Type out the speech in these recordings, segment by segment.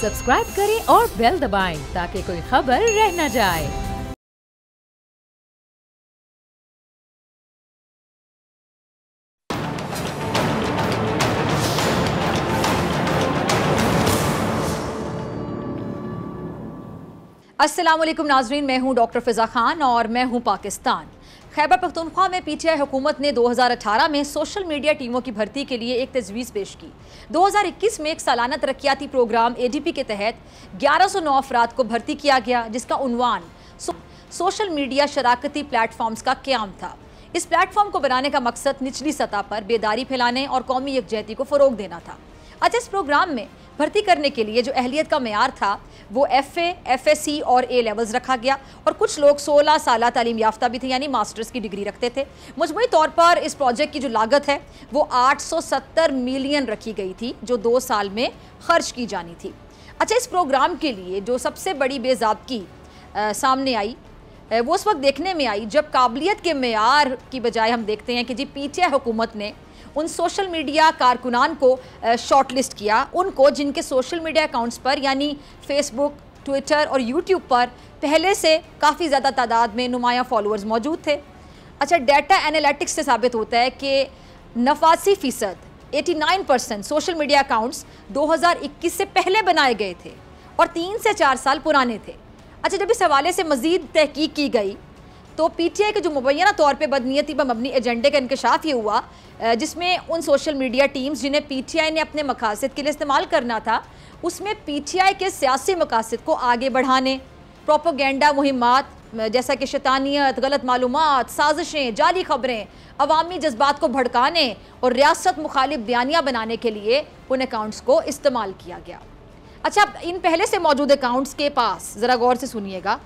Subscribe करें और bell दबाएं ताकि कोई खबर रह न जाए। अस्सलाम वालेकुम नाजरीन, मैं हूं डॉक्टर फिजा खान और मैं हूं पाकिस्तान। खैबर पख्तूनख्वा में पीटीआई हुकूमत ने 2018 में सोशल मीडिया टीमों की भर्ती के लिए एक तजवीज़ पेश की। 2021 में एक सालाना तरक्याती प्रोग्राम एडीपी के तहत 1109 अफराद को भर्ती किया गया, जिसका उन्वान सोशल मीडिया शराकती प्लेटफॉर्म्स का क़याम था। इस प्लेटफॉर्म को बनाने का मकसद निचली सतह पर बेदारी फैलाने और कौमी यकजहती को फ़रोग देना था। अच्छा, इस प्रोग्राम में भर्ती करने के लिए जो अहलियत का मेयार था वो FA, FSC और A लेवल्स रखा गया और कुछ लोग 16 साल तालीम याफ्ता भी थे, यानी मास्टर्स की डिग्री रखते थे। मजमूई तौर पर इस प्रोजेक्ट की जो लागत है वो 870 मिलियन रखी गई थी, जो 2 साल में खर्च की जानी थी। अच्छा, इस प्रोग्राम के लिए जो सबसे बड़ी बेज़ाब्तगी सामने आई वो उस वक्त देखने में आई जब काबिलियत के मेयार की बजाय हम देखते हैं कि जी पीटीआई हुकूमत ने उन सोशल मीडिया कारकुनान को शॉर्टलिस्ट किया, उनको जिनके सोशल मीडिया अकाउंट्स पर यानी फेसबुक, ट्विटर और यूट्यूब पर पहले से काफ़ी ज़्यादा तादाद में नुमायाँ फॉलोअर्स मौजूद थे। अच्छा, डाटा एनालिटिक्स से साबित होता है कि 89% 89% सोशल मीडिया अकाउंट्स 2021 से पहले बनाए गए थे और 3 से 4 साल पुराने थे। अच्छा, जब इस हवाले से मज़ीद तहकीक की गई तो पीटीआई के जो मुबैना तौर पे बदनीयती पर मबनी एजेंडे का इंकशाफ ये हुआ, जिसमें उन सोशल मीडिया टीम्स जिन्हें पीटीआई ने अपने मकासद के लिए इस्तेमाल करना था, उसमें पीटीआई के सियासी मकासद को आगे बढ़ाने, प्रोपोगेंडा मुहिमात जैसा कि शैतानियत, गलत मालूमात, साजिशें, जाली खबरें, अवामी जज्बात को भड़काने और रियासत मुखालिफ बयानिया बनाने के लिए उन अकाउंट्स को इस्तेमाल किया गया। अच्छा, इन पहले से मौजूद अकाउंट्स के पास ज़रा गौर से सुनिएगा,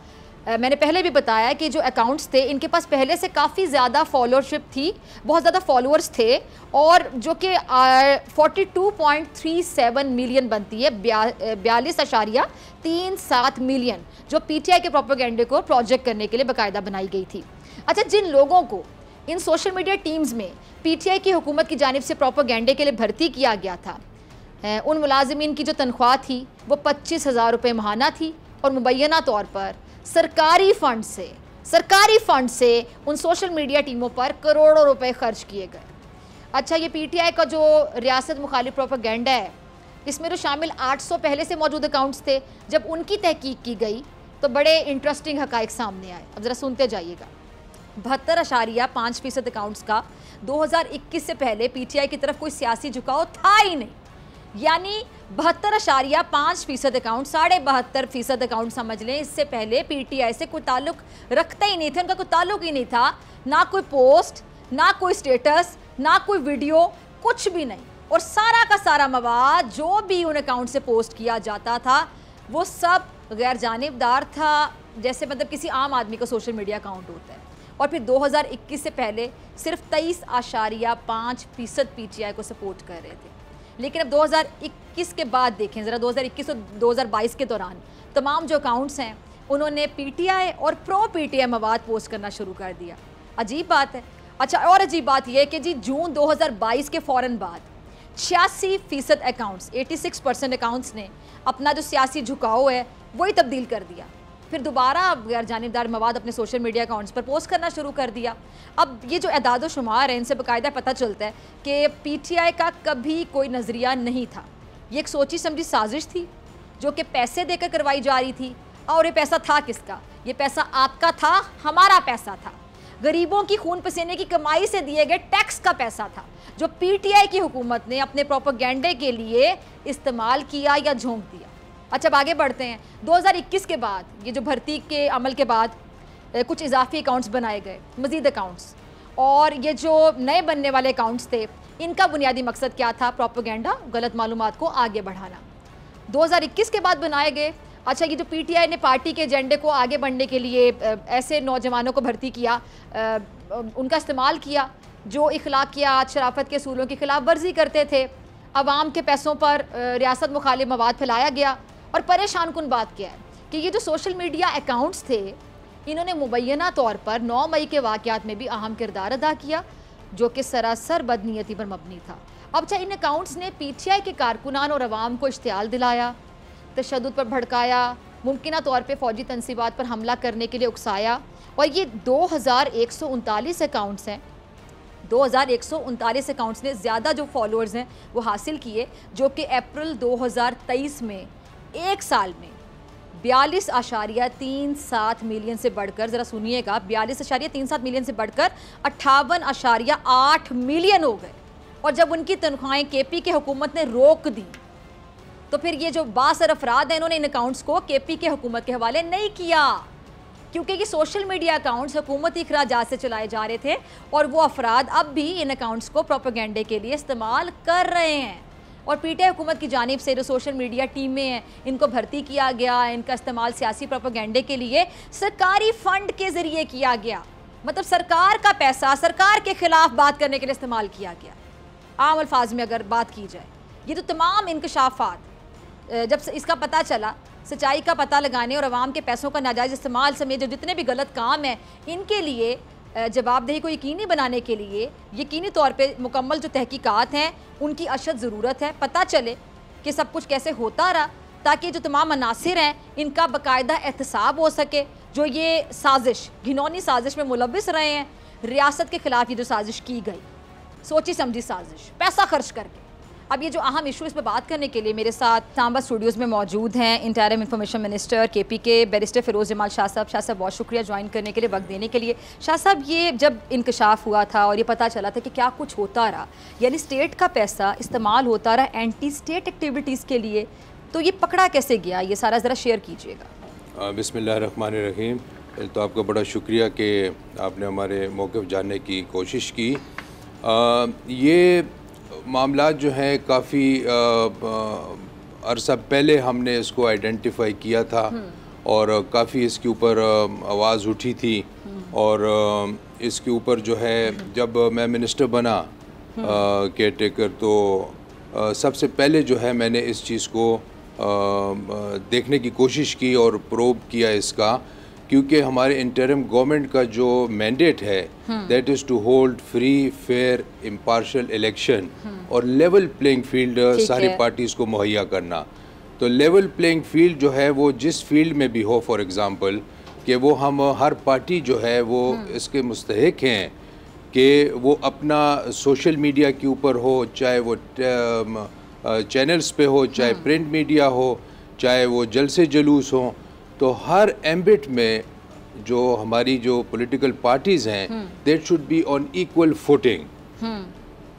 मैंने पहले भी बताया कि जो अकाउंट्स थे इनके पास पहले से काफ़ी ज़्यादा फॉलोअरशिप थी, बहुत ज़्यादा फॉलोअर्स थे और जो कि 42.37 मिलियन बनती है, 42.37 मिलियन जो पीटीआई के प्रोपेगेंडे को प्रोजेक्ट करने के लिए बाकायदा बनाई गई थी। अच्छा, जिन लोगों को इन सोशल मीडिया टीम्स में पीटीआई की हुकूमत की जानिब से प्रोपेगेंडे के लिए भर्ती किया गया था, उन मुलाजिमीन की जो तनख्वाह थी वो 25,000 रुपये माहाना थी और मुबैना तौर पर सरकारी फंड से उन सोशल मीडिया टीमों पर करोड़ों रुपए खर्च किए गए। अच्छा, ये पीटीआई का जो रियासत मुखालिफ प्रोपेगेंडा है इसमें तो शामिल 800 पहले से मौजूद अकाउंट्स थे। जब उनकी तहकीक की गई तो बड़े इंटरेस्टिंग हकाइक सामने आए। अब ज़रा सुनते जाइएगा। 72.5% अकाउंट्स का 2021 से पहले पीटीआई की तरफ कोई सियासी झुकाव था ही नहीं, यानी 72.5% अकाउंट, 72.5% अकाउंट समझ लें, इससे पहले पीटीआई से कोई ताल्लुक रखते ही नहीं थे, उनका कोई ताल्लुक ही नहीं था, ना कोई पोस्ट, ना कोई स्टेटस, ना कोई वीडियो, कुछ भी नहीं। और सारा का सारा मवाद जो भी उन अकाउंट से पोस्ट किया जाता था वो सब गैर जानिबदार था, जैसे मतलब किसी आम आदमी का सोशल मीडिया अकाउंट होता है। और फिर 2021 से पहले सिर्फ 23.5% पीटीआई को सपोर्ट कर रहे थे। लेकिन अब 2021 के बाद देखें ज़रा, 2021 और 2022 के दौरान तमाम जो अकाउंट्स हैं उन्होंने पीटीआई और प्रो पीटीआई मवाद पोस्ट करना शुरू कर दिया। अजीब बात है। अच्छा, और अजीब बात यह है कि जी जून 2022 के फ़ौरन बाद 86% अकाउंट्स, 86% अकाउंट्स ने अपना जो सियासी झुकाव है वही तब्दील कर दिया, फिर दोबारा गैर जानिबदार मवाद अपने सोशल मीडिया अकाउंट्स पर पोस्ट करना शुरू कर दिया। अब ये जो एदाद व शुमार है इनसे बाकायदा पता चलता है कि पीटीआई का कभी कोई नज़रिया नहीं था, ये एक सोची समझी साजिश थी जो कि पैसे देकर करवाई जा रही थी। और ये पैसा था किसका? ये पैसा आपका था, हमारा पैसा था, गरीबों की खून पसीने की कमाई से दिए गए टैक्स का पैसा था, जो पीटीआई की हुकूमत ने अपने प्रोपेगेंडे के लिए इस्तेमाल किया या झोंक दिया। अच्छा, अब आगे बढ़ते हैं। 2021 के बाद ये जो भर्ती के अमल के बाद कुछ इजाफी अकाउंट्स बनाए गए, मज़ीद अकाउंट्स, और ये जो नए बनने वाले अकाउंट्स थे इनका बुनियादी मकसद क्या था? प्रोपेगेंडा, गलत मालूमात को आगे बढ़ाना। 2021 के बाद बनाए गए। अच्छा, ये जो पीटीआई ने पार्टी के एजेंडे को आगे बढ़ने के लिए ऐसे नौजवानों को भर्ती किया, उनका इस्तेमाल किया जो इखलाकियात, शराफत के असूलों की खिलाफ वर्जी करते थे, अवाम के पैसों पर रियासत मुखालिफ मवाद फैलाया गया। और परेशान कुन बात क्या है कि ये जो सोशल मीडिया अकाउंट्स थे इन्होंने मुबैना तौर पर 9 मई के वाक़यात में भी अहम किरदार अदा किया, जो कि सरासर बदनीयती पर मबनी था। अब चाहे इन अकाउंट्स ने पीटीआई के कारकुनान और अवाम को इश्तियाल दिलाया, तशद्दुद पर भड़काया, मुमकिना तौर पे फ़ौजी तनसीबात पर हमला करने के लिए उकसाया। और ये 2139 अकाउंट्स हैं, 2139 अकाउंट्स ने ज़्यादा जो फॉलोअर्स हैं वो हासिल किए, जो कि अप्रैल 2023 में एक साल में 42.37 मिलियन से बढ़कर, ज़रा सुनिएगा, 42.37 मिलियन से बढ़कर 58.8 मिलियन हो गए। और जब उनकी तनख्वाहें केपी की हुकूमत ने रोक दी तो फिर ये जो बासर अफराद हैं इन्होंने इन अकाउंट्स को केपी के हुकूमत के हवाले नहीं किया, क्योंकि ये सोशल मीडिया अकाउंट्स हुकूमती अखराजात से चलाए जा रहे थे और वो अफराद अब भी इन अकाउंट्स को प्रोपेगेंडे के लिए इस्तेमाल कर रहे हैं। और पीटीआई हुकूमत की जानिब से जो सोशल मीडिया टीमें हैं इनको भर्ती किया गया, इनका इस्तेमाल सियासी प्रोपेगेंडे के लिए सरकारी फंड के ज़रिए किया गया, मतलब सरकार का पैसा सरकार के ख़िलाफ़ बात करने के लिए इस्तेमाल किया गया। आम अल्फाज में अगर बात की जाए, ये तो तमाम इंकशाफात जब इसका पता चला, सच्चाई का पता लगाने और अवाम के पैसों का नाजायज़ इस्तेमाल समेत जो जितने भी गलत काम हैं इनके लिए जवाबदेही को यकीनी बनाने के लिए यकीनी तौर पे मुकम्मल जो तहकीकात हैं उनकी अशद ज़रूरत है। पता चले कि सब कुछ कैसे होता रहा, ताकि जो तमाम अनासिर हैं इनका बाकायदा एहतसाब हो सके। जो ये साजिश, घिनौनी साजिश में मुलव्विस रहे हैं, रियासत के ख़िलाफ़ ये जो साजिश की गई, सोची समझी साजिश, पैसा खर्च करके। अब ये जो अहम इशू, इस पर बात करने के लिए मेरे साथ सांबा स्टूडियोज़ में मौजूद हैं इंटरिम इंफॉर्मेशन मिनिस्टर केपी के बैरिस्टर फ़िरोज़ जमाल शाह साहब। शाह साहब बहुत शुक्रिया ज्वाइन करने के लिए, वक्त देने के लिए। शाह साहब, ये जब इंकशाफ हुआ था और ये पता चला था कि क्या कुछ होता रहा, यानी स्टेट का पैसा इस्तेमाल होता रहा एंटी स्टेट एक्टिविटीज़ के लिए, तो ये पकड़ा कैसे गया, ये सारा ज़रा शेयर कीजिएगा। बिस्मिल्लाहिर्रहमानिर्रहीम। तो आपका बड़ा शुक्रिया कि आपने हमारे मौक़िफ़ जानने की कोशिश की। ये मामला जो है काफ़ी अरसा पहले हमने इसको आइडेंटिफाई किया था और काफ़ी इसके ऊपर आवाज़ उठी थी। और इसके ऊपर जो है जब मैं मिनिस्टर बना केयर टेकर, तो सबसे पहले जो है मैंने इस चीज़ को देखने की कोशिश की और प्रोब किया इसका, क्योंकि हमारे इंटरिम गवर्नमेंट का जो मैंडेट है that is to hold free, fair, impartial election और लेवल प्लेइंग फील्ड सारी पार्टीज़ को मुहैया करना। तो लेवल प्लेइंग फील्ड जो है वो जिस फील्ड में भी हो, फॉर एग्ज़ाम्पल कि वो हम हर पार्टी जो है वो इसके मुस्तहिक हैं कि वो अपना सोशल मीडिया के ऊपर हो, चाहे वो चैनल्स पे हो, चाहे प्रिंट मीडिया हो, चाहे वो जलसे जुलूस हो, तो हर एम्बिट में जो हमारी जो पॉलिटिकल पार्टीज़ हैं that should be on equal footing.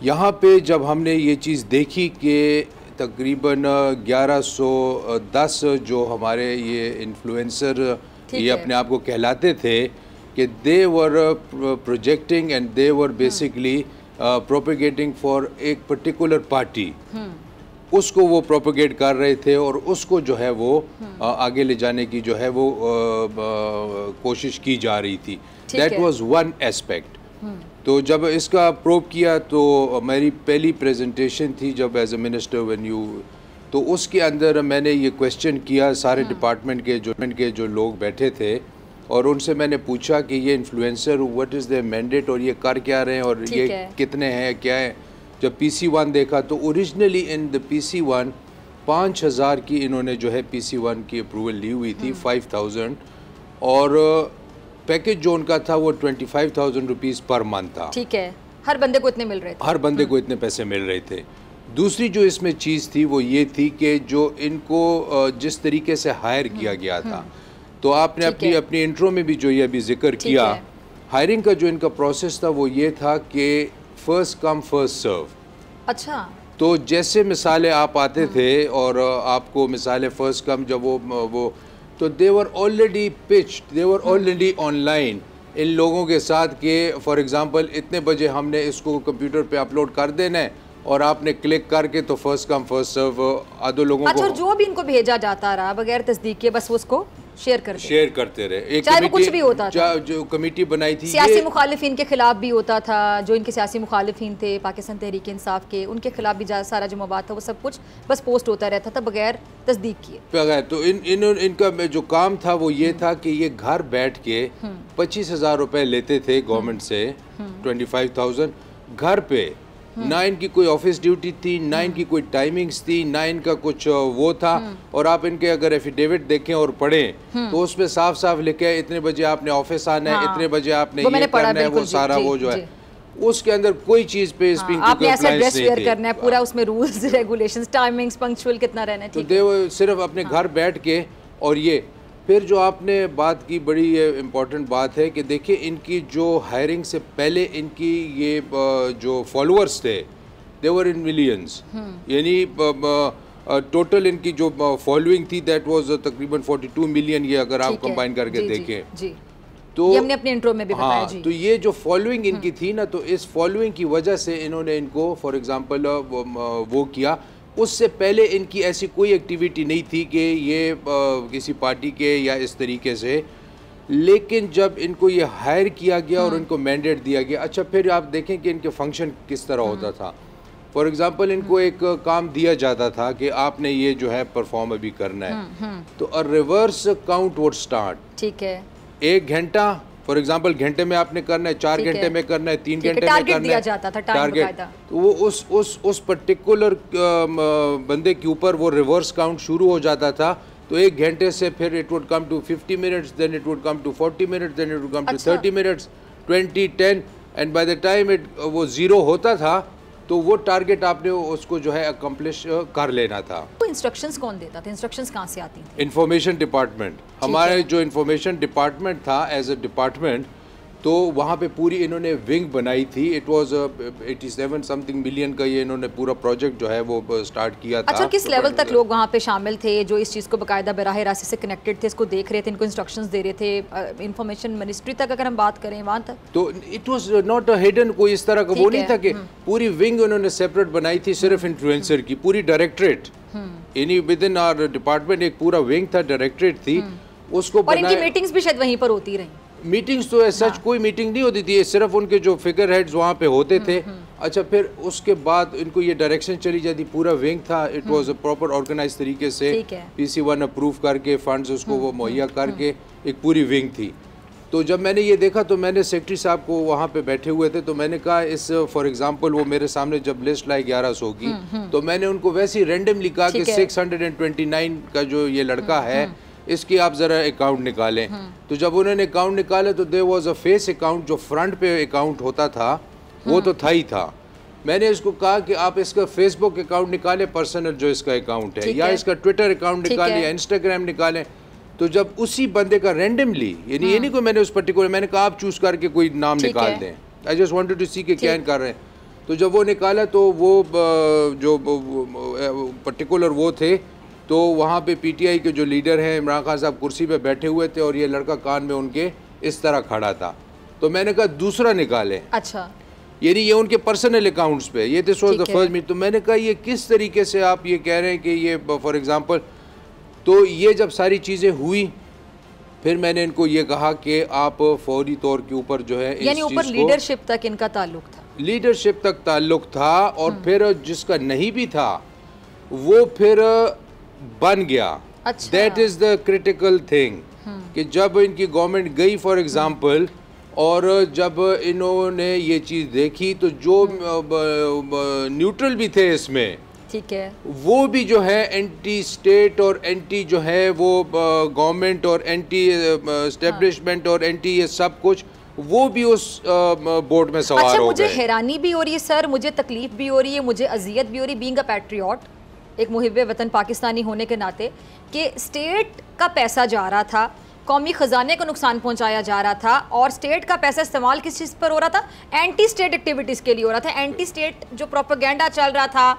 यहाँ पे जब हमने ये चीज़ देखी कि तकरीबन 1110 जो हमारे ये इन्फ्लुएंसर ये अपने आप को कहलाते थे कि they were projecting and they were basically propagating for एक पर्टिकुलर पार्टी, उसको वो प्रोपेगेट कर रहे थे और उसको जो है वो आगे ले जाने की जो है वो कोशिश की जा रही थी। That was one aspect. तो जब इसका प्रोब किया तो मेरी पहली प्रेजेंटेशन थी जब as a minister when you, तो उसके अंदर मैंने ये क्वेश्चन किया सारे डिपार्टमेंट के जो लोग बैठे थे और उनसे मैंने पूछा कि ये influencer what is there mandate और ये कर क्या रहे हैं और ये कितने हैं, क्या है। जब PC1 देखा तो ओरिजिनली इन द PC1 5000 की इन्होंने जो है PC1 की अप्रूवल ली हुई थी, 5000, और पैकेज जो उनका था वो 25,000 रुपीज़ पर मंथ था। ठीक है, हर बंदे को इतने मिल रहे थे, हर बंदे को इतने पैसे मिल रहे थे। दूसरी जो इसमें चीज़ थी वो ये थी कि जो इनको जिस तरीके से हायर किया गया था, तो आपने अपनी इंट्रो में भी जो ये अभी जिक्र किया, हायरिंग का जो इनका प्रोसेस था वो ये था कि फर्स्ट कम फर्स्ट सर्व। अच्छा, तो जैसे मिसालें आप आते थे और आपको मिसालें फर्स्ट कम जब वो तो they were already pitched, they were already online इन लोगों के साथ कि फॉर एग्जांपल इतने बजे हमने इसको कंप्यूटर पे अपलोड कर देना है और आपने क्लिक करके तो फर्स्ट कम फर्स्ट सर्व आधो लोगों को। अच्छा, और जो भी इनको भेजा जाता रहा बगैर तस्दीक के बस वो उसको शेयर करते रहे। एक चाहे वो कुछ भी होता था, जो कमेटी बनाई थी सियासी मुखालिफिन के खिलाफ भी होता था, जो इनके सियासी मुखालिफिन थे पाकिस्तान तहरीक इंसाफ के, उनके खिलाफ भी सारा जो मवाद था वो सब कुछ बस पोस्ट होता रहता था बगैर तस्दीक किए। बगैर तो इनका जो काम था वो ये था कि ये घर बैठ के 25,000 रुपए लेते थे गवर्नमेंट से, 25,000 घर पे, ना इनकी कोई ऑफिस ड्यूटी थी, ना इनकी कोई टाइमिंग्स थी, ना इनका कुछ वो था। और आप इनके अगर एफिडेविट देखें और पढ़ें तो उसमें साफ साफ लिखे है इतने बजे आपने ऑफिस आना है, इतने बजे आपने ये करना है, वो सारा वो जो है उसके अंदर कोई चीज पे आपने ऐसा ड्रेस वेयर करना है, पूरा उसमें रूल्स रेगुलेशंस, टाइमिंग्स, पंक्चुअल कितना रहना है, ठीक है। तो सिर्फ अपने घर बैठ के। और ये फिर जो आपने बात की बड़ी इम्पोर्टेंट बात है कि देखिए इनकी जो हायरिंग से पहले इनकी ये जो फॉलोअर्स थे देवर इन मिलियंस, यानी टोटल इनकी जो फॉलोइंग थी दैट वाज तकरीबन 42 मिलियन, ये अगर आप कंबाइन करके देखें जी। तो ये हमने अपने इंट्रो में भी बताया जी। तो ये जो फॉलोइंग इनकी थी ना, तो इस फॉलोइंग की वजह से इन्होंने इनको फॉर एग्जांपल वो किया। उससे पहले इनकी ऐसी कोई एक्टिविटी नहीं थी कि ये किसी पार्टी के या इस तरीके से, लेकिन जब इनको ये हायर किया गया और इनको मैंडेट दिया गया, अच्छा फिर आप देखें कि इनके फंक्शन किस तरह होता था। फॉर एग्जांपल इनको एक काम दिया जाता था कि आपने ये जो है परफॉर्म अभी करना है, तो a reverse count would start, ठीक है। 1 घंटा फॉर एग्जांपल घंटे में आपने करना है, 4 घंटे में करना है, 3 घंटे में करना है, जाता था टारगेट। तो वो उस पर्टिकुलर बंदे के ऊपर वो रिवर्स काउंट शुरू हो जाता था। तो 1 घंटे से फिर it would come to 50 minutes, then it would come to 40 minutes, then it would come to 30 minutes, 20, 10, and by the time वो 0 होता था तो वो टारगेट आपने उसको जो है अकम्प्लिश कर लेना था। तो इंस्ट्रक्शंस कौन देता था, इंस्ट्रक्शंस कहाँ से आती थी? इंफॉर्मेशन डिपार्टमेंट, हमारे जो इंफॉर्मेशन डिपार्टमेंट था एज अ डिपार्टमेंट, तो वहाँ पे पूरी इन्होंने विंग बनाई थी। इट वाज 87 समथिंग मिलियन का ये इन्होंने पूरा प्रोजेक्ट जो है वो स्टार्ट किया था। अच्छा, किस लेवल तक लोग वहाँ पे शामिल थे जो इस चीज़ को बाकायदा बराह रास्त से कनेक्टेड थे, इसको देख रहे थे, इनको इंस्ट्रक्शंस दे रहे थे? इंफॉर्मेशन मिनिस्ट्री तक अगर हम बात करें वहाँ तक तो it was not a hidden, कोई इस तरह का वो नहीं था कि पूरी विंग उन्होंने सेपरेट बनाई थी सिर्फ इन्फ्लुएंसर की, पूरी डायरेक्टरेट यानी विद इन आवर डिपार्टमेंट एक पूरा विंग था, डायरेक्टरेट थी उसको। और इनकी मीटिंग्स भी शायद वहीं पर होती रही। मीटिंग्स तो सच कोई मीटिंग नहीं होती थी, सिर्फ उनके जो फिगर हेड्स वहाँ पे होते थे। अच्छा, फिर उसके बाद इनको ये डायरेक्शन चली जाती, पूरा विंग था, it was a proper organise तरीके से PC1 अप्रूव करके फंड्स उसको वो मुहैया करके एक पूरी विंग थी। तो जब मैंने ये देखा तो मैंने सेक्रेटरी साहब को वहाँ पे बैठे हुए थे, तो मैंने कहा इस फॉर एग्जांपल वो मेरे सामने जब लिस्ट लाई 1100 की, तो मैंने उनको वैसे ही रैंडमली कहा कि 629 का जो ये लड़का है इसकी आप ज़रा अकाउंट निकालें। तो जब उन्होंने अकाउंट निकाले तो there was a face account, जो फ्रंट पे अकाउंट होता था वो तो था ही था। मैंने इसको कहा कि आप इसका फेसबुक अकाउंट निकालें पर्सनल जो इसका अकाउंट है, या इसका ट्विटर अकाउंट निकालें या इंस्टाग्राम निकालें। तो जब उसी बंदे का रैंडमली, यानी ये नहीं कोई मैंने उस पर्टिकुलर, मैंने कहा आप चूज़ करके कोई नाम निकाल दें, आई जस्ट वांटेड टू सी के क्या कर रहे हैं। तो जब वो निकाला तो वो जो पर्टिकुलर वो थे, तो वहाँ पे PTI के जो लीडर हैं इमरान खान साहब कुर्सी पे बैठे हुए थे और ये लड़का कान में उनके इस तरह खड़ा था। तो मैंने कहा दूसरा निकालें। अच्छा, यानी ये उनके पर्सनल अकाउंट्स पे, ये this was the first meet. तो मैंने कहा ये किस तरीके से आप ये कह रहे हैं कि ये फॉर एग्जांपल, तो ये जब सारी चीज़ें हुई फिर मैंने इनको ये कहा कि आप फौरी तौर के ऊपर जो है, यानी ऊपर लीडरशिप तक इनका ताल्लुक था, लीडरशिप तक ताल्लुक था, और फिर जिसका नहीं भी था वो फिर बन गया। अच्छा। That is the critical thing कि जब इनकी गवर्नमेंट गई फॉर एग्जांपल, और जब इन्होंने ये चीज़ देखी तो जो न्यूट्रल भी थे इसमें, ठीक है, वो भी जो है एंटी स्टेट और एंटी जो है वो गवर्नमेंट और एंटी एस्टेब्लिशमेंट और एंटी ये सब कुछ, वो भी उस बोर्ड में सवार हो गए। अच्छा, मुझे हैरानी भी हो रही है सर, मुझे तकलीफ भी हो रही है, मुझे अजियत भी हो रही है, बीइंग अ पैट्रियट, एक मुहिब्बे वतन पाकिस्तानी होने के नाते, कि स्टेट का पैसा जा रहा था, कौमी ख़जाने को नुकसान पहुंचाया जा रहा था, और स्टेट का पैसा इस्तेमाल किस चीज़ पर हो रहा था? एंटी स्टेट एक्टिविटीज़ के लिए हो रहा था, एंटी स्टेट जो प्रोपेगेंडा चल रहा था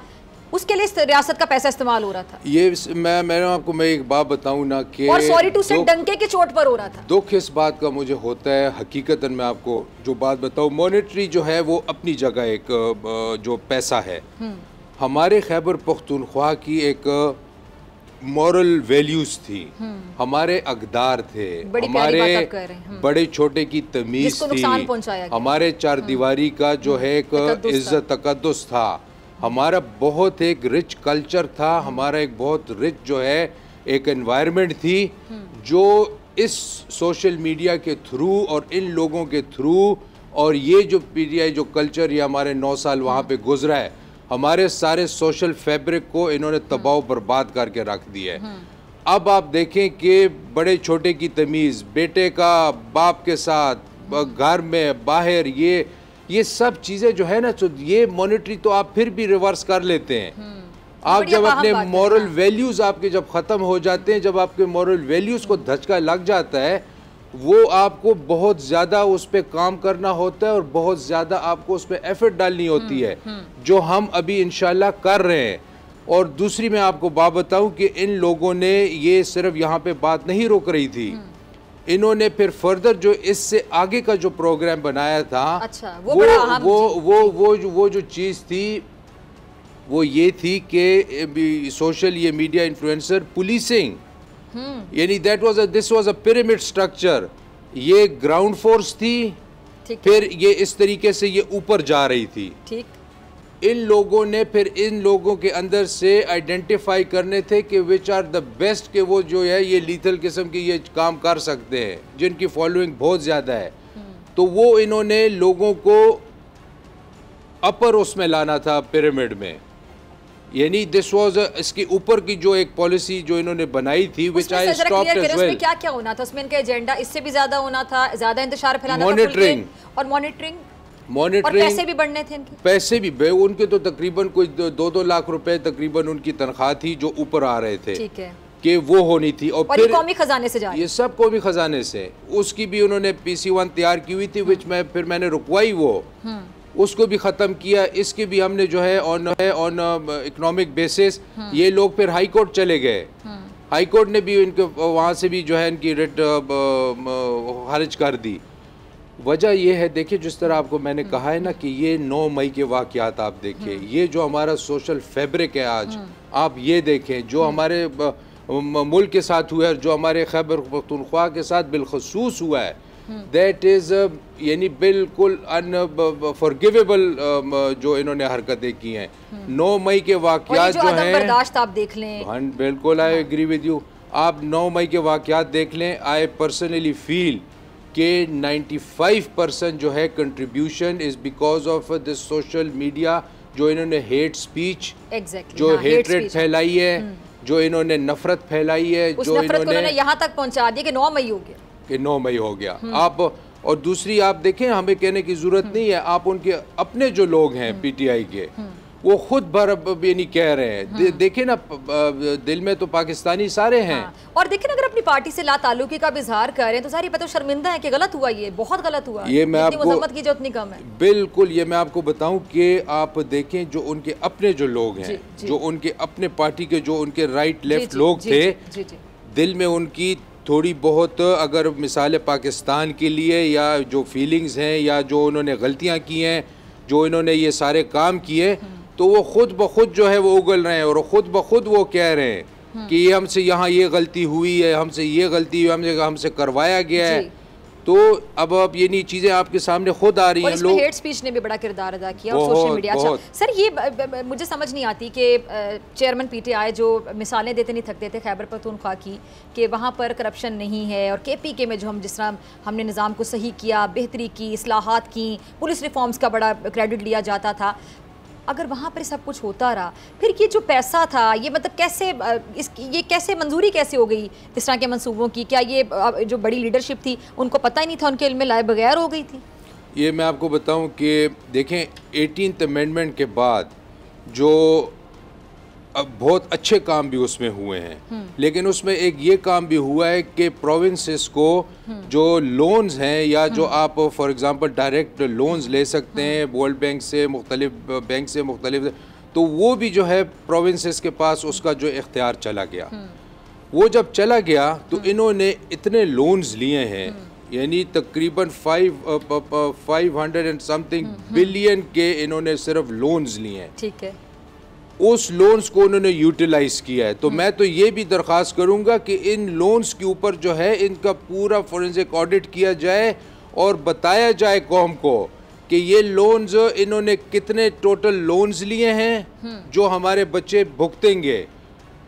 उसके लिए रियासत का पैसा इस्तेमाल हो रहा था। ये मैं एक बात बताऊं ना कि, और सॉरी टू से डंके के चोट पर हो रहा था। दुख इस बात का मुझे होता है, हकीकतन मैं आपको जो बात बताऊं, मॉनेटरी जो है वो अपनी जगह एक जो पैसा है, हमारे खैबर पख्तूनख्वा की एक मॉरल वैल्यूज थी, हमारे अकदार थे, हमारे बड़े छोटे की तमीज़ थी, हमारे चार दीवारी का जो है एक इज्जत तकद्दुस था, हमारा बहुत एक रिच कल्चर था, हमारा एक बहुत रिच जो है एक एनवायरनमेंट थी, जो इस सोशल मीडिया के थ्रू और इन लोगों के थ्रू और ये जो पीटीआई जो कल्चर ये हमारे 9 साल वहाँ पे गुजरा है, हमारे सारे सोशल फैब्रिक को इन्होंने तबाह बर्बाद करके रख दिया है। अब आप देखें कि बड़े छोटे की तमीज़, बेटे का बाप के साथ, घर में बाहर, ये सब चीज़ें जो है ना, तो ये मॉनिटरी तो आप फिर भी रिवर्स कर लेते हैं। आप जब अपने मॉरल वैल्यूज़ आपके जब ख़त्म हो जाते हैं, जब आपके मॉरल वैल्यूज़ को धचका लग जाता है, वो आपको बहुत ज़्यादा उस पर काम करना होता है और बहुत ज़्यादा आपको उस पर एफर्ट डालनी होती है, जो हम अभी इंशाल्लाह कर रहे हैं। और दूसरी मैं आपको बात बताऊं कि इन लोगों ने ये सिर्फ यहाँ पे बात नहीं रोक रही थी, इन्होंने फिर फर्दर जो इससे आगे का जो प्रोग्राम बनाया था, अच्छा, वो जो चीज़ थी वो ये थी कि सोशल ये मीडिया इन्फ्लुएंसर पुलिसिंग, यानी this was a pyramid structure. ये ग्राउंड फोर्स थी, फिर ये इस तरीके से ये ऊपर जा रही थी। ठीक, इन लोगों ने फिर इन लोगों के अंदर से आइडेंटिफाई करने थे कि विच आर द बेस्ट, के वो जो है ये लीथल किस्म के ये काम कर सकते हैं, जिनकी फॉलोइंग बहुत ज़्यादा है। तो वो इन्होंने लोगों को अपर उसमें लाना था पिरामिड में, यानी दिस वाज इसके ऊपर की जो एक पॉलिसी जो इन्होंने बनाई थी, विच आई स्टॉप्ड एज वेल। क्या क्या होना था उसमें? इनका एजेंडा इससे भी ज्यादा होना था, ज्यादा इंतशार फैलाना, मॉनिटरिंग और मॉनिटरिंग और पैसे भी बढ़ने थे इनके। पैसे भी उनके तो तकरीबन कोई 2-2 लाख रुपए तकरीबन उनकी तनख्वाह थी जो ऊपर आ रहे थे। ठीक है, कि वो होनी थी। और फिर कौमी खजाने से जा रही, ये सब कौमी खजाने से, उसकी भी उन्होंने PC1 तैयार की हुई थी, विच मैंने रुकवाई, वो उसको भी ख़त्म किया। इसके भी हमने जो है ऑन इकोनॉमिक बेसिस ये लोग फिर हाई कोर्ट चले गए। हाई कोर्ट ने भी इनके वहाँ से भी जो है इनकी रिट खारिज कर दी। वजह ये है, देखिए जिस तरह आपको मैंने कहा है ना कि ये 9 मई के वाक़यात आप देखें, ये जो हमारा सोशल फैब्रिक है आज, आप ये देखें जो हमारे मुल्क के साथ हुआ है, जो हमारे खैबर पख्तूनख्वा के साथ बिलखसूस हुआ है, दैट इज़ यानी बिल्कुल अनफॉरगिवेबल जो इन्होंने हरकतें की हैं। 9 मई के वाक़यात जो हैं, बर्दाश्त आप देख लें। हाँ बिल्कुल, आई एग्री विद यू। आप 9 मई के वाक़यात देख लें। आई पर्सनली फील कि 95% जो है contribution is because of this social media, जो इन्होंने हेट स्पीच, जो हेटरेट फैलाई है, जो इन्होंने नफरत फैलाई है, जो इन्होंने यहाँ तक पहुँचा दिया कि 9 मई हो गया, कि 9 मई हो गया। आप और दूसरी आप देखें, हमें कहने की जरूरत नहीं है, आप उनके अपने जो लोग हैं PTI के, वो खुद भर नहीं कह रहे हैं। देखें ना, दिल में तो पाकिस्तानी सारे हैं। और देखें ना, अगर अपनी पार्टी से ला ताल्लुकी का भी इजहार कर रहे हैं तो सारी बात शर्मिंदा है कि गलत हुआ, ये बहुत गलत हुआ। ये मैं आपको की जो उतनी कम है, बिल्कुल ये मैं आपको बताऊं कि आप देखें जो उनके अपने जो लोग हैं, जो उनके अपने पार्टी के जो उनके राइट लेफ्ट लोग थे, दिल में उनकी थोड़ी बहुत अगर मिसाल पाकिस्तान के लिए या जो फीलिंग्स हैं या जो उन्होंने गलतियां की हैं, जो इन्होंने ये सारे काम किए, तो वो खुद ब खुद जो है वो उगल रहे हैं और खुद ब खुद वो कह रहे हैं कि ये हमसे यहाँ ये गलती हुई है, हमसे ये गलती हुई, हमसे करवाया गया है। तो अब ये नहीं चीज़ें आपके सामने खुद आ रही हैं। लोग हेट स्पीच ने भी बड़ा किरदार अदा किया और सोशल मीडिया। अच्छा सर, ये मुझे समझ नहीं आती कि चेयरमैन PTI जो मिसालें देते नहीं थकते थे खैबर पख्तूनख्वा की, कि वहाँ पर करप्शन नहीं है, और KPK में जो हम जिस तरह हमने निज़ाम को सही किया, बेहतरी की, इस्लाहात की, पुलिस रिफॉर्म्स का बड़ा क्रेडिट लिया जाता था, अगर वहाँ पर सब कुछ होता रहा, फिर ये जो पैसा था ये मतलब कैसे ये कैसे मंजूरी कैसे हो गई इस तरह के मंसूबों की? क्या ये जो बड़ी लीडरशिप थी उनको पता ही नहीं था, उनके इल्म में लाए बगैर हो गई थी? ये मैं आपको बताऊं कि देखें 18th अमेंडमेंट के बाद जो अब बहुत अच्छे काम भी उसमें हुए हैं, लेकिन उसमें एक ये काम भी हुआ है कि प्रोविंसेस को जो लोन्स हैं या जो आप फॉर एग्जांपल डायरेक्ट लोन्स ले सकते हैं वर्ल्ड बैंक से, मुख्तलिफ बैंक से, मुख्तलिफ, तो वो भी जो है प्रोविंसेस के पास उसका जो इख्तियार चला गया। वो जब चला गया तो इन्होंने इतने लोन्स लिए हैं, यानी तकरीबन 500 एंड समथिंग बिलियन के इन्होंने सिर्फ लोन्स लिए हैं। ठीक है, उस लोन्स को उन्होंने यूटिलाइज किया है। तो मैं तो ये भी दरख्वास्त करूंगा कि इन लोन्स के ऊपर जो है इनका पूरा फोरेंसिक ऑडिट किया जाए और बताया जाए कौम को कि ये लोन्स इन्होंने कितने टोटल लोन्स लिए हैं जो हमारे बच्चे भुगतेंगे,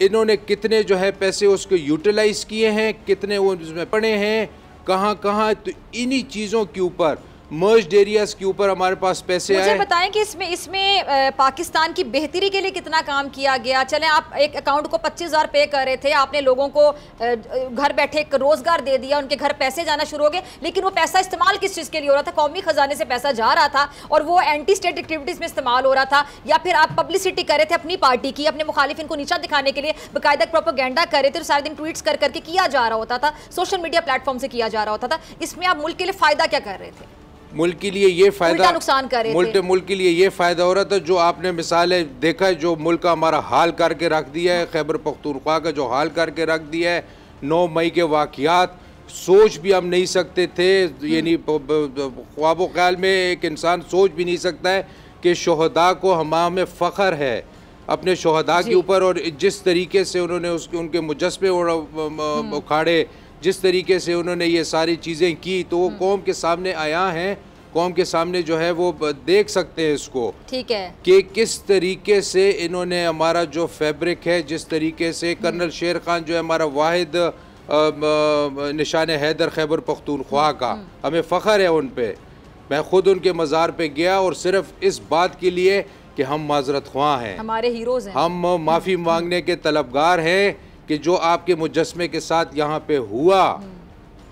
इन्होंने कितने जो है पैसे उसको यूटिलाइज किए हैं, कितने वो उसमें पड़े हैं, कहाँ कहाँ। तो इन्हीं चीज़ों के ऊपर मर्ज्ड एरियाज के ऊपर हमारे पास पैसे आए। मुझे बताएं कि इसमें पाकिस्तान की बेहतरी के लिए कितना काम किया गया। चलें, आप एक अकाउंट को 25,000 पे कर रहे थे, आपने लोगों को घर बैठे एक रोजगार दे दिया, उनके घर पैसे जाना शुरू हो गए, लेकिन वो पैसा इस्तेमाल किस चीज़ के लिए हो रहा था? कौमी खजाने से पैसा जा रहा था और वो एंटी स्टेट एक्टिविटीज़ में इस्तेमाल हो रहा था, या फिर आप पब्लिसिटी कर रहे थे अपनी पार्टी की, अपने मुखालिफिन को नीचा दिखाने के लिए बाकायदा प्रोपेगेंडा कर रहे थे, तो सारे दिन ट्वीट्स कर करके किया जा रहा होता था, सोशल मीडिया प्लेटफॉर्म से किया जा रहा होता था। इसमें आप मुल्क के लिए फ़ायदा क्या कर रहे थे? मुल्क के लिए ये फायदा, नुकसान कर रहे थे। मुल्क के लिए ये फायदा हो रहा था, जो आपने मिसाल है देखा है, जो मुल्क का हमारा हाल करके रख दिया है, खैबर पख्तूनख्वा का जो हाल करके रख दिया है, 9 मई के वाक़यात सोच भी हम नहीं सकते थे, यानी ख्वाबो ख्याल में एक इंसान सोच भी नहीं सकता है कि शोहदा को हमें फ़ख्र है अपने शोहदा के ऊपर, और जिस तरीके से उन्होंने उनके मुजस्मे उखाड़े, जिस तरीके से उन्होंने ये सारी चीज़ें की, तो वो कौम के सामने आया हैं, कौम के सामने जो है वो देख सकते हैं इसको, ठीक है, कि किस तरीके से इन्होंने हमारा जो फैब्रिक है, जिस तरीके से कर्नल शेर खान जो है हमारा वाहिद निशान हैदर खैबर पख्तूनख्वा का, हमें फ़ख्र है उन पे। मैं ख़ुद उनके मज़ार पे गया और सिर्फ इस बात के लिए कि हम माजरत ख्वाह हैं, हमारे हीरोज़ हैं, हम माफ़ी मांगने के तलबगार हैं कि जो आपके मुजस्मे के साथ यहाँ पे हुआ,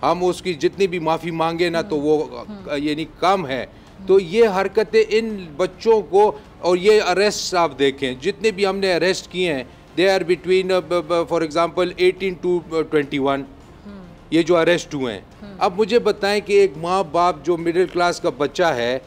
हम उसकी जितनी भी माफ़ी मांगे ना तो वो यानी कम है। तो ये हरकतें इन बच्चों को, और ये अरेस्ट आप देखें, जितने भी हमने अरेस्ट किए हैं, they are between for example 18 to 21, ये जो अरेस्ट हुए हैं। अब मुझे बताएं कि एक माँ बाप जो मिडिल क्लास का बच्चा है,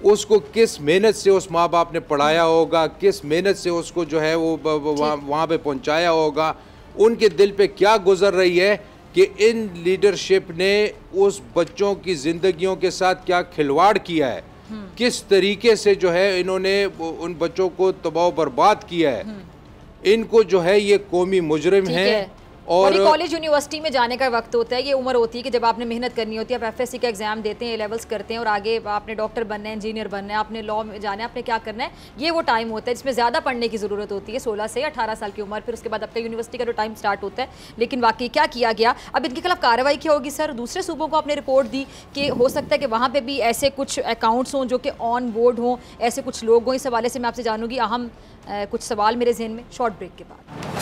उसको किस मेहनत से उस माँ बाप ने पढ़ाया होगा, किस मेहनत से उसको जो है वो वहाँ पे पहुँचाया होगा, उनके दिल पे क्या गुजर रही है कि इन लीडरशिप ने उस बच्चों की ज़िंदगियों के साथ क्या खिलवाड़ किया है, किस तरीके से जो है इन्होंने उन बच्चों को तबाह बर्बाद किया है। इनको जो है ये कौमी मुजरिम है। और कॉलेज यूनिवर्सिटी में जाने का वक्त होता है, ये उम्र होती है कि जब आपने मेहनत करनी होती है, आप एफएससी का एग्जाम देते हैं, ए लेवल्स करते हैं और आगे आपने डॉक्टर बनना है, इंजीनियर बनना है, आपने लॉ में जाना है, आपने क्या करना है, ये वो टाइम होता है जिसमें ज़्यादा पढ़ने की ज़रूरत होती है, 16 से 18 साल की उम्र, फिर उसके बाद आपका यूनिवर्सिटी का जो टाइम स्टार्ट होता है। लेकिन वाकई क्या किया गया, अब इनके खिलाफ कार्रवाई क्या होगी? सर, दूसरे सूबों को आपने रिपोर्ट दी कि हो सकता है कि वहाँ पर भी ऐसे कुछ अकाउंट्स हों जो कि ऑन बोर्ड हों, ऐसे कुछ लोग हों। इस हवाले से मैं आपसे जानूँगी, अहम कुछ सवाल मेरे जहन में शॉर्ट ब्रेक के बाद।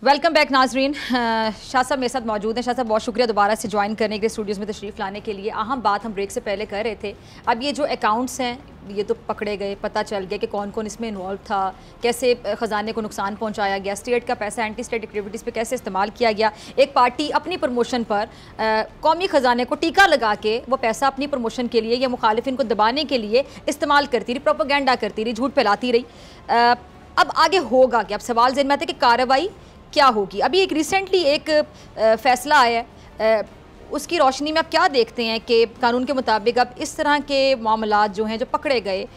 वेलकम बैक नाजरीन। शाह साहब मेरे साथ मौजूद हैं। शाह साहब, बहुत शुक्रिया दोबारा से ज्वाइन करने के लिए, स्टूडियोज़ में तशरीफ़ लाने के लिए। अहम बात हम ब्रेक से पहले कर रहे थे, अब ये जो अकाउंट्स हैं ये तो पकड़े गए, पता चल गया कि कौन कौन इसमें इन्वॉल्व था, कैसे ख़जाने को नुकसान पहुंचाया गया, स्टेट का पैसा एंटी स्टेट एक्टिविटीज़ पे कैसे इस्तेमाल किया गया। एक पार्टी अपनी प्रमोशन पर कौमी ख़जाने को टीका लगा के वो पैसा अपनी प्रमोशन के लिए या मुखालिफिन को दबाने के लिए इस्तेमाल करती रही, प्रोपेगेंडा करती रही, झूठ फैलाती रही। अब आगे होगा क्या? अब सवाल ज़हन में आता है कि कार्रवाई क्या होगी। अभी एक रिसेंटली एक फ़ैसला आया है, उसकी रोशनी में आप क्या देखते हैं कि कानून के मुताबिक अब इस तरह के मामलात जो हैं, जो पकड़े गए,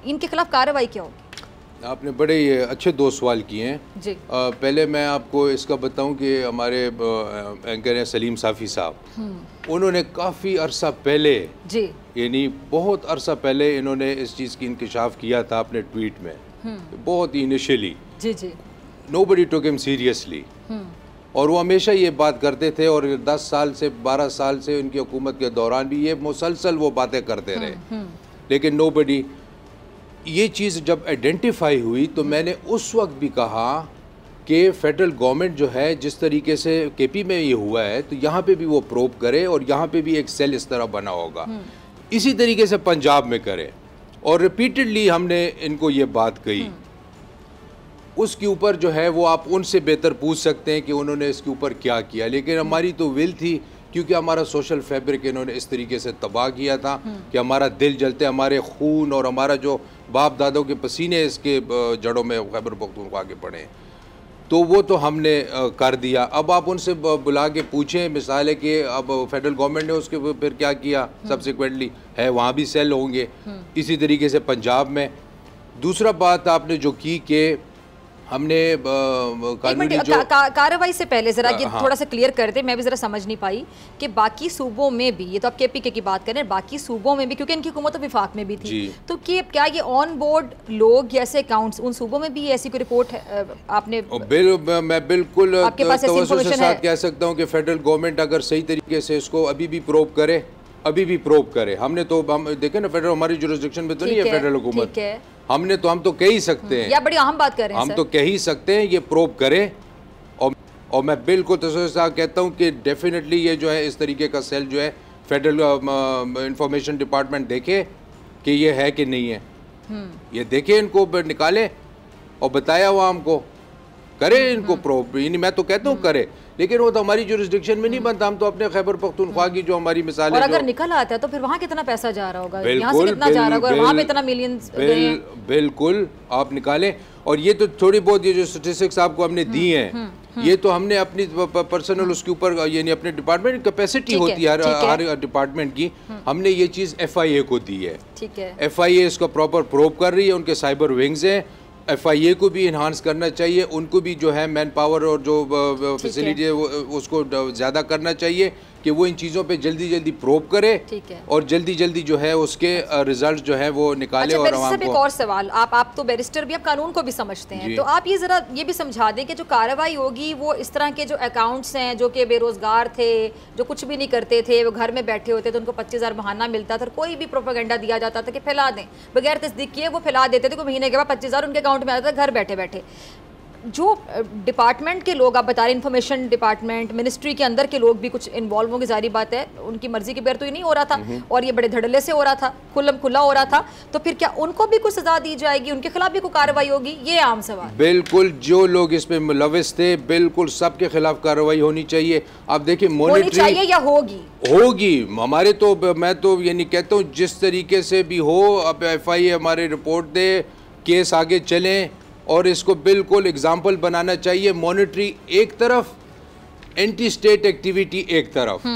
इनके खिलाफ कार्रवाई क्या होगी? आपने बड़े अच्छे 2 सवाल किए हैं जी। पहले मैं आपको इसका बताऊं कि हमारे एंकर हैं सलीम साफ़ी साहब, उन्होंने काफ़ी अरसा पहले जी, यानी बहुत अरसा पहले इन्होंने इस चीज़ की इंकिशाफ किया था अपने ट्वीट में, बहुत ही इनिशियली जी जी, नोबडी टुक हिम सीरियसली, और वो हमेशा ये बात करते थे, और 10 साल से 12 साल से उनकी हुकूमत के दौरान भी ये मुसलसल वो बातें करते रहे, लेकिन नोबडी। ये चीज़ जब आइडेंटिफाई हुई तो मैंने उस वक्त भी कहा कि फेडरल गवर्नमेंट जो है, जिस तरीके से केपी में ये हुआ है, तो यहाँ पे भी वो प्रोब करे और यहाँ पे भी एक सेल इस तरह बना होगा, इसी तरीके से पंजाब में करे। और रिपीटेडली हमने इनको ये बात कही। उसके ऊपर जो है वो आप उनसे बेहतर पूछ सकते हैं कि उन्होंने इसके ऊपर क्या किया, लेकिन हमारी तो विल थी, क्योंकि हमारा सोशल फैब्रिक इन्होंने इस तरीके से तबाह किया था कि हमारा दिल जलते, हमारे खून और हमारा जो बाप दादों के पसीने इसके जड़ों में खैबर पख्तूनख्वा के पड़े, तो वो तो हमने कर दिया। अब आप उनसे बुला के पूछें, मिसाल है कि अब फेडरल गवर्नमेंट ने उसके फिर क्या किया सब्सिक्वेंटली, है वहाँ भी सेल होंगे, इसी तरीके से पंजाब में। दूसरा बात आपने जो की कि हमने कानूनी जो कार्रवाई से पहले जरा ये हाँ। थोड़ा सा क्लियर कर दे, मैं भी जरा समझ नहीं पाई कि बाकी सूबों में भी, ये तो आप केपीके की बात करें, बाकी सूबों में भी, क्योंकि इनकी हुकूमत तो विफाक में भी थी, तो क्या ये ऑन बोर्ड लोग या ऐसे अकाउंट्स उन सूबों में भी ऐसी कोई रिपोर्ट है आपने? मैं बिल्कुल आपके पास ऐसी इंफॉर्मेशन है? कह सकता हूँ कि फेडरल गवर्नमेंट अगर सही तरीके से इसको अभी भी प्रोब करे, अभी भी प्रोब करे। हमने तो हम देखे ना, फेडरल हमारी जुरिस्डिक्शन में तो नहीं है फेडरल हुकूमत, हमने तो हम तो कह ही सकते हैं, या बड़ी अहम बात कर रहे हैं हम तो कह ही सकते हैं ये प्रोब करे। और मैं बिल्कुल तसव्वुर साहब कहता हूँ कि डेफिनेटली ये जो है इस तरीके का सेल जो है फेडरल इंफॉर्मेशन डिपार्टमेंट देखे कि ये है कि नहीं है, ये देखे, इनको निकाले और बताया आवाम को, करे इनको प्रोब। मैं तो कहता हूँ करे, लेकिन वो तो हमारी जुरिस्डिक्शन में नहीं बनता। हम तो अपने खैबर पख्तूनख्वा की जो हमारी मिसाल है, और अगर निकल आता है तो फिर वहाँ कितना पैसा जा रहा होगा, यहाँ से कितना जा रहा होगा, वहाँ पे इतना मिलियंस बिल्कुल आप निकालें। और ये तो थोड़ी बहुत ये जो स्टेटिस्टिक्स आपको हमने दी हैं, ये तो हमने अपनी पर्सनल उसके ऊपर, यानी अपने डिपार्टमेंट कैपेसिटी होती है हर डिपार्टमेंट की, हमने ये चीज़ FIA को दी है। ठीक है, FIA इसका प्रॉपर प्रोब कर रही है, उनके साइबर विंग्स हैं, FIA को भी इन्हांस करना चाहिए, उनको भी जो है मैन पावर और जो फैसिलिटी है उसको ज़्यादा करना चाहिए कि वो इन चीज़ों पे जल्दी जल्दी प्रोब करे और जल्दी जल्दी जो है उसके रिजल्ट जो है वो निकाले। अच्छा, और आवाम को एक और सवाल, आप तो बैरिस्टर भी, आप कानून को भी समझते हैं, तो आप ये ज़रा ये भी समझा दें कि जो कार्रवाई होगी वो इस तरह के जो अकाउंट्स हैं जो कि बेरोज़गार थे, जो कुछ भी नहीं करते थे, वो घर में बैठे होते थे, उनको 25,000 बहाना मिलता था, कोई भी प्रोपेगेंडा दिया जाता था कि फैला दें, बगैर तस्दीक किए वो फैला देते थे, कोई महीने के बाद 25,000 उनके अकाउंट में आता था घर बैठे बैठे। जो डिपार्टमेंट के लोग, आप बता रहे इंफॉर्मेशन डिपार्टमेंट, मिनिस्ट्री के अंदर के लोग भी कुछ इन्वॉल्व होंगे, जारी बात है, उनकी मर्जी के बगैर तो ये नहीं हो रहा था, और ये बड़े धड़ल्ले से हो रहा था, खुला हो रहा था, तो फिर क्या उनको भी कुछ सजा दी जाएगी, उनके खिलाफ भी कोई कार्रवाई होगी? ये आम सवाल। बिल्कुल, जो लोग इसमें मुलविस थे बिल्कुल सबके खिलाफ कार्रवाई होनी चाहिए। आप देखिए, मॉनिटरिंग चाहिए या होगी हमारे तो, मैं तो ये नहीं कहता हूँ, जिस तरीके से भी हो, अब FIA हमारे रिपोर्ट दे, केस आगे चलें, और इसको बिल्कुल एग्जाम्पल बनाना चाहिए। मॉनिटरिंग एक तरफ, एंटी स्टेट एक्टिविटी एक तरफ।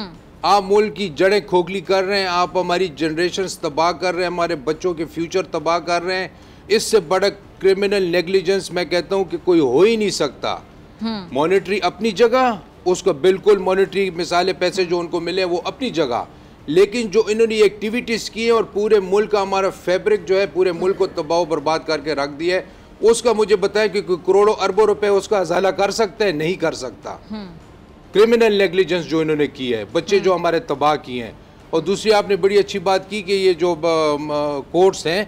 आप मुल्क की जड़ें खोखली कर रहे हैं, आप हमारी जनरेशन तबाह कर रहे हैं, हमारे बच्चों के फ्यूचर तबाह कर रहे हैं। इससे बड़ा क्रिमिनल नेग्लिजेंस मैं कहता हूँ कि कोई हो ही नहीं सकता। मॉनिटरिंग अपनी जगह, उसको बिल्कुल मॉनिटरिंग मिसालें पैसे जो उनको मिले वो अपनी जगह, लेकिन जो इन्होंने एक्टिविटीज़ की है और पूरे मुल्क का हमारा फैब्रिक जो है पूरे मुल्क को तबाह बर्बाद करके रख दिया है, उसका मुझे बताएं कि करोड़ों अरबों रुपए उसका अजाला कर सकता है? नहीं कर सकता। क्रिमिनल नेग्लिजेंस जो इन्होंने की है, बच्चे जो हमारे तबाह किए हैं। और दूसरी आपने बड़ी अच्छी बात की कि ये जो कोर्ट्स हैं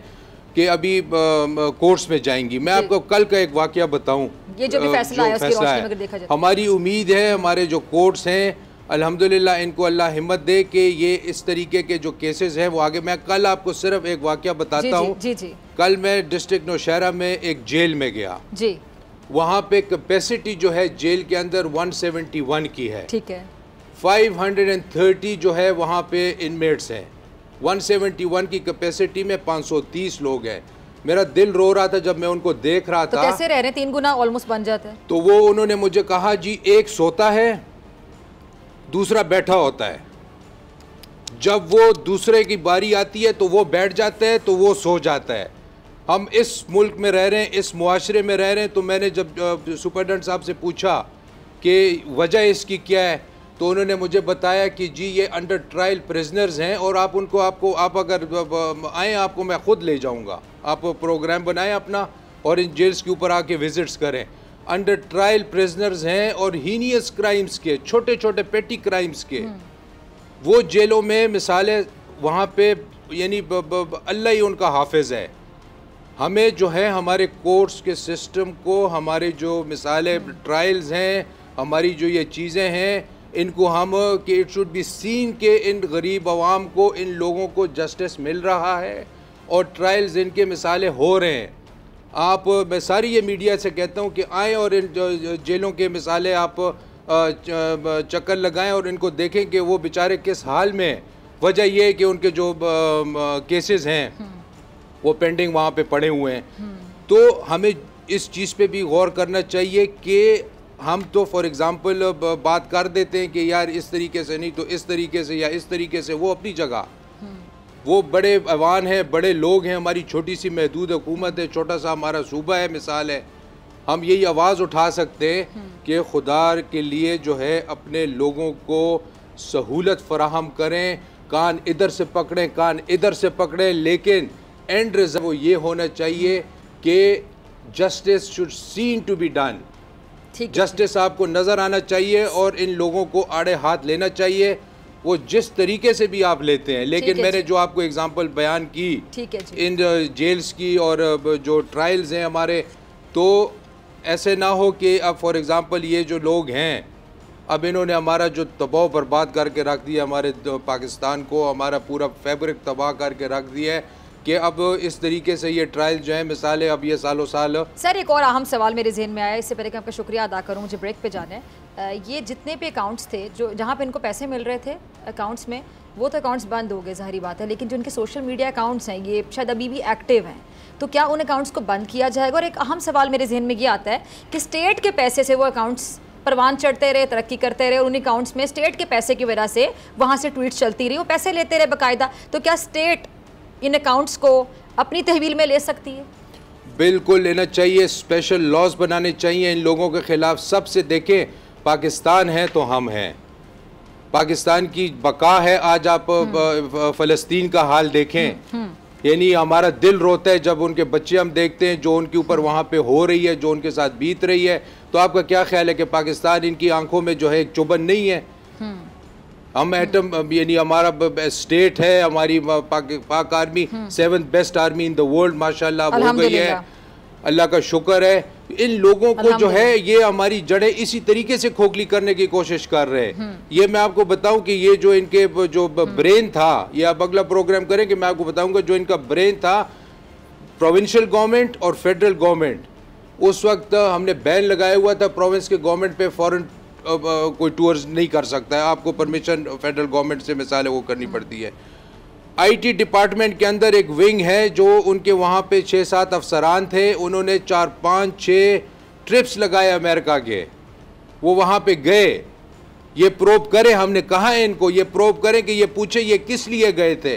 कि अभी कोर्ट्स में जाएंगी। मैं आपको कल का एक वाकया बताऊं, ये जो भी फैसला है उसकी रोशनी में देखा जाए, हमारी उम्मीद है हमारे जो कोर्ट्स हैं अल्हम्दुलिल्लाह इनको अल्लाह हिम्मत दे कि ये इस तरीके के जो केसेस हैं वो आगे। मैं कल आपको सिर्फ एक वाकया बताता हूँ। कल मैं डिस्ट्रिक्ट नौशहरा में एक जेल में गया जी, वहाँ पे कैपेसिटी जो है जेल के अंदर 171 की है, ठीक है, 530 जो है वहाँ पे इनमेट्स हैं, 171 की कैपेसिटी में 530 लोग हैं। मेरा दिल रो रहा था जब मैं उनको देख रहा था। कैसे रह रहे हैं? 3 गुना ऑलमोस्ट बन जाता है। तो वो उन्होंने मुझे कहा जी, एक सोता है, दूसरा बैठा होता है, जब वो दूसरे की बारी आती है तो वो बैठ जाता है तो वो सो जाता है। हम इस मुल्क में रह रहे हैं, इस मुआशरे में रह रहे हैं। तो मैंने जब सुपरिटेंडेंट साहब से पूछा कि वजह इसकी क्या है, तो उन्होंने मुझे बताया कि जी ये अंडर ट्रायल प्रिजनर्स हैं और आप उनको आप अगर आएँ आपको मैं ख़ुद ले जाऊँगा, आप प्रोग्राम बनाएं अपना और इन जेल्स के ऊपर आके विजिट्स करें। अंडर ट्रायल प्रिजनर्स हैं और हीनियस क्राइम्स के, छोटे छोटे पेटी क्राइम्स के, वो जेलों में मिसालें वहाँ पे, यानी अल्लाह ही उनका हाफिज है। हमें जो है हमारे कोर्ट्स के सिस्टम को, हमारे जो मिसालें ट्रायल्स हैं, हमारी जो ये चीज़ें हैं, इनको हम कि इट शुड बी सीन के इन गरीब आवाम को, इन लोगों को जस्टिस मिल रहा है और ट्रायल्स इनके मिसालें हो रहे हैं। आप, मैं सारी ये मीडिया से कहता हूँ कि आएँ और इन जेलों के मिसालें आप चक्कर लगाएं और इनको देखें कि वो बेचारे किस हाल में। वजह ये है कि उनके जो केसेस हैं वो पेंडिंग वहाँ पे पड़े हुए हैं। तो हमें इस चीज़ पे भी गौर करना चाहिए कि हम तो फॉर एग्ज़ाम्पल बात कर देते हैं कि यार इस तरीके से नहीं तो इस तरीके से या इस तरीके से, वो अपनी जगह, वो बड़े अवान हैं, बड़े लोग हैं, हमारी छोटी सी महदूद हुकूमत है, छोटा सा हमारा सूबा है, मिसाल है। हम यही आवाज़ उठा सकते हैं कि खुदा के लिए जो है अपने लोगों को सहूलत फराहम करें, कान इधर से पकड़ें, कान इधर से पकड़ें, लेकिन एंड रिजल्ट वो ये होना चाहिए कि justice should seen to be done. Justice आपको नज़र आना चाहिए और इन लोगों को आड़े हाथ लेना चाहिए, वो जिस तरीके से भी आप लेते हैं। लेकिन मैंने जो आपको एग्जांपल बयान की इन जेल्स की और जो ट्रायल्स हैं हमारे, तो ऐसे ना हो कि अब फॉर एग्जांपल ये जो लोग हैं, अब इन्होंने हमारा जो तबाह बर्बाद करके रख दिया, हमारे पाकिस्तान को, हमारा पूरा फैब्रिक तबाह करके रख दिया है कि अब इस तरीके से ये ट्रायल जो है मिसालें अब ये सालों साल। सर एक और अहम सवाल मेरे जहन में आया, इससे पहले कि आपका शुक्रिया अदा करूँ, मुझे ब्रेक पे जाना है। ये जितने भी अकाउंट्स थे जो जहाँ पे इनको पैसे मिल रहे थे अकाउंट्स में, वो तो अकाउंट्स बंद हो गए, ज़ाहिरी बात है, लेकिन जो इनके सोशल मीडिया अकाउंट्स हैं ये शायद अभी भी एक्टिव हैं, तो क्या उन अकाउंट्स को बंद किया जाएगा? और एक अहम सवाल मेरे जहन में ये आता है कि स्टेट के पैसे से वो अकाउंट्स परवान चढ़ते रहे, तरक्की करते रहे, और उन अकाउंट्स में स्टेट के पैसे की वजह से वहाँ से ट्वीट चलती रही, वो पैसे लेते रहे बाकायदा, तो क्या स्टेट इन अकाउंट्स को अपनी तहवील में ले सकती है? बिल्कुल लेना चाहिए, स्पेशल लॉज बनाने चाहिए इन लोगों के खिलाफ। सबसे देखें, पाकिस्तान है तो हम हैं, पाकिस्तान की बका है। आज आप फ़लस्तीन का हाल देखें, यानी हमारा दिल रोता है जब उनके बच्चे हम देखते हैं जो उनके ऊपर वहाँ पे हो रही है, जो उनके साथ बीत रही है। तो आपका क्या ख्याल है कि पाकिस्तान इनकी आंखों में जो है एक चुभन नहीं है? हम एटम यानी हमारा स्टेट है, हमारी पाक army 7th best army in the world माशाल्लाह हो गई है, अल्लाह का शुक्र है। इन लोगों को जो है ये हमारी जड़ें इसी तरीके से खोखली करने की कोशिश कर रहे हैं। ये मैं आपको बताऊं कि ये जो इनके जो ब्रेन था, ये आप अगला प्रोग्राम करें कि मैं आपको बताऊंगा, जो इनका ब्रेन था प्रोविंशियल गवर्नमेंट और फेडरल गवर्नमेंट, उस वक्त हमने बैन लगाया हुआ था प्रोविंस के गवर्नमेंट पे फॉरेन कोई टूर्स नहीं कर सकता है, आपको परमिशन फेडरल गवर्नमेंट से मिसाल वो करनी पड़ती है। आईटी डिपार्टमेंट के अंदर एक विंग है जो उनके वहाँ पे 6-7 अफसरान थे, उन्होंने 4-5-6 ट्रिप्स लगाए अमेरिका के, वो वहाँ पे गए। ये प्रोब करें, हमने कहा है इनको ये प्रोब करें कि ये पूछे ये किस लिए गए थे।